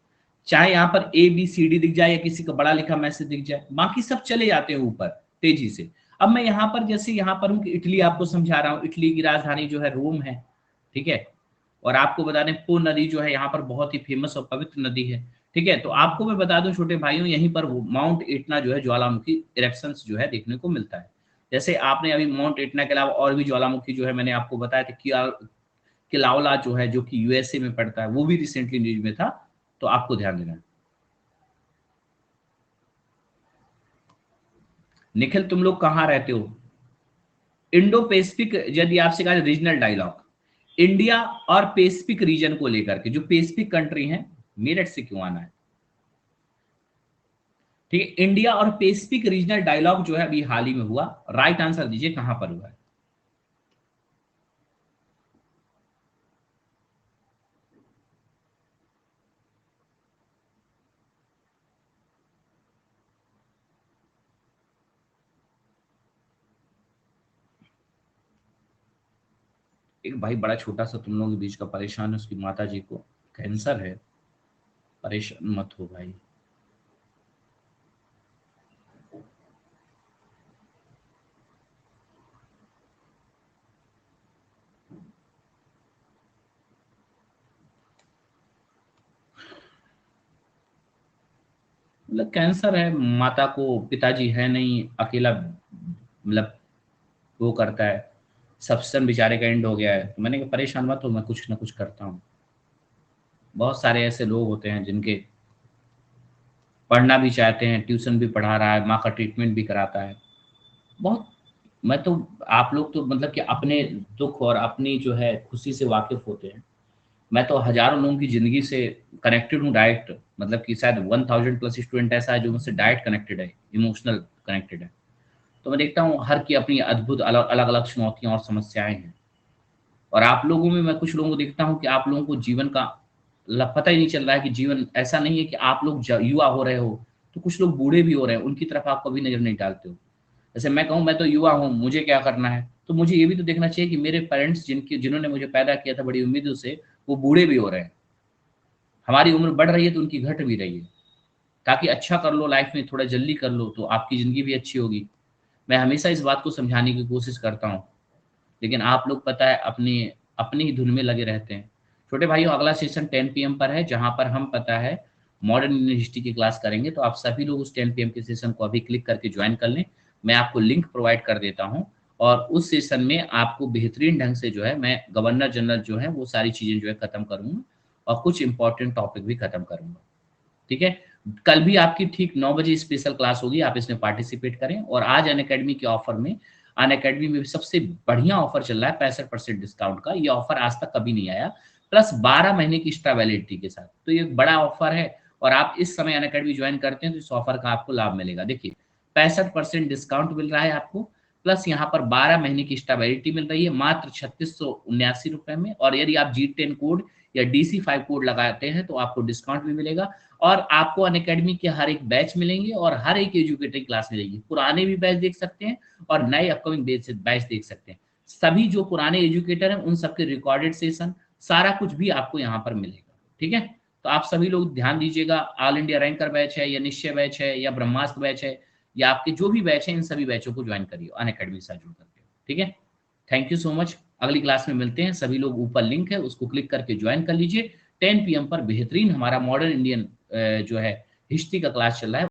चाहे यहाँ पर ABCD दिख जाए या किसी का बड़ा लिखा मैसेज दिख जाए, बाकी सब चले जाते हैं ऊपर तेजी से। अब मैं यहाँ पर जैसे यहाँ पर हूँ कि इटली आपको समझा रहा हूँ, इटली की राजधानी जो है रोम है। ठीक है, और आपको बता दें पो नदी जो है यहाँ पर बहुत ही फेमस और पवित्र नदी है। ठीक है, तो आपको मैं बता दूं छोटे भाइयों, यहीं पर माउंट इटना जो है ज्वालामुखी इरेप्शंस जो है देखने को मिलता है। जैसे आपने अभी माउंट इटना के अलावा और भी ज्वालामुखी जो है मैंने आपको बताया था, किलाउला जो है जो कि यूएसए में पड़ता है, वो भी रिसेंटली न्यूज में था, तो आपको ध्यान देना है। निखिल तुम लोग कहाँ रहते हो? इंडो पैसिफिक, यदि आपसे कहा रीजनल डायलॉग, इंडिया और पैसिफिक रीजन को लेकर के, जो पैसिफिक कंट्री है, मेरठ से क्यों आना है? ठीक है, इंडिया और पैसिफिक रीजनल डायलॉग जो है अभी हाल ही में हुआ, राइट आंसर दीजिए कहां पर हुआ है? एक भाई बड़ा छोटा सा तुम लोगों के बीच का परेशान है, उसकी माता जी को कैंसर है, परेशान मत हो भाई। मतलब कैंसर है माता को, पिताजी है नहीं, अकेला मतलब वो करता है, सब्सटेंस बेचारे का एंड हो गया है। तो मैंने कहा परेशान मत हो, मैं कुछ ना कुछ करता हूँ। बहुत सारे ऐसे लोग होते हैं जिनके पढ़ना भी चाहते हैं, ट्यूशन भी पढ़ा रहा है, माँ का ट्रीटमेंट भी कराता है। बहुत मैं तो आप लोग तो मतलब कि अपने दुख और अपनी जो है खुशी से वाकिफ़ होते हैं। मैं तो हज़ारों लोगों की ज़िंदगी से कनेक्टेड हूँ डायरेक्ट, मतलब कि शायद 1000 प्लस स्टूडेंट ऐसा है जो मुझसे डायरेक्ट कनेक्टेड है, इमोशनल कनेक्टेड है। तो मैं देखता हूँ हर की अपनी अद्भुत अलग-अलग चुनौतियाँ और समस्याएँ हैं। और आप लोगों में मैं कुछ लोगों को देखता हूँ कि आप लोगों को जीवन का पता ही नहीं चल रहा है कि जीवन ऐसा नहीं है कि आप लोग युवा हो रहे हो, तो कुछ लोग बूढ़े भी हो रहे हैं, उनकी तरफ आप कभी नज़र नहीं डालते हो। जैसे मैं कहूँ मैं तो युवा हूँ, मुझे क्या करना है? तो मुझे ये भी तो देखना चाहिए कि मेरे पेरेंट्स जिन्होंने मुझे पैदा किया था बड़ी उम्मीदों से, वो बूढ़े भी हो रहे हैं। हमारी उम्र बढ़ रही है तो उनकी घट भी रही है। ताकि अच्छा कर लो लाइफ में, थोड़ा जल्दी कर लो तो आपकी ज़िंदगी भी अच्छी होगी। मैं हमेशा इस बात को समझाने की कोशिश करता हूँ। लेकिन आप लोग पता है अपनी अपनी ही धुन में लगे रहते हैं। छोटे भाइयों, अगला सेशन 10 पीएम पर है, जहाँ पर हम पता है मॉडर्न इंडियन हिस्ट्री की क्लास करेंगे, तो आप सभी लोग उस 10 पीएम के सेशन को अभी क्लिक करके ज्वाइन कर लें। मैं आपको लिंक प्रोवाइड कर देता हूँ और उस सेशन में आपको बेहतरीन ढंग से जो है मैं गवर्नर जनरल जो है वो सारी चीज़ें जो है खत्म करूँगा और कुछ इंपॉर्टेंट टॉपिक भी खत्म करूँगा। ठीक है? कल भी आपकी ठीक 9 बजे स्पेशल क्लास होगी, आप इसमें पार्टिसिपेट करें। और आज अनअकैडमी के ऑफर में अनअकैडमी में सबसे बढ़िया ऑफर चल रहा है 65% डिस्काउंट का। ये ऑफर आज तक कभी नहीं आया, प्लस 12 महीने की एक्स्ट्रा वैलिडिटी के साथ। तो ये बड़ा ऑफर है और आप इस समय अनअकैडमी ज्वाइन करते हैं तो इस ऑफर का आपको लाभ मिलेगा। देखिए 65% डिस्काउंट मिल रहा है आपको, प्लस यहाँ पर 12 महीने की एक्स्ट्रा वैलिडिटी मिल रही है मात्र 3679 रुपए में। और यदि आप G10 कोड या DC5 कोड लगाते हैं तो आपको डिस्काउंट भी मिलेगा और आपको अनअकैडमी के हर एक बैच मिलेंगे और हर एक एजुकेटिंग क्लास मिलेगी। पुराने भी बैच देख सकते हैं और नए अपकमिंग बैच देख सकते हैं। सभी जो पुराने एजुकेटर हैं उन सबके रिकॉर्डेड सेशन सारा कुछ भी आपको यहाँ पर मिलेगा। ठीक है? तो आप सभी लोग ध्यान दीजिएगा। ऑल इंडिया रैंकर बैच है या निश्चय बैच है या ब्रह्मास्त्र बैच है या आपके जो भी बैच हैं, इन सभी बैचों को ज्वाइन करिए अनअकैडमी से जुड़ करके। ठीक है? Thank you so much. अगली क्लास में मिलते हैं। सभी लोग ऊपर लिंक है उसको क्लिक करके ज्वाइन कर लीजिए। 10 पीएम पर बेहतरीन हमारा मॉडर्न इंडियन जो है हिस्ट्री का क्लास चल रहा है।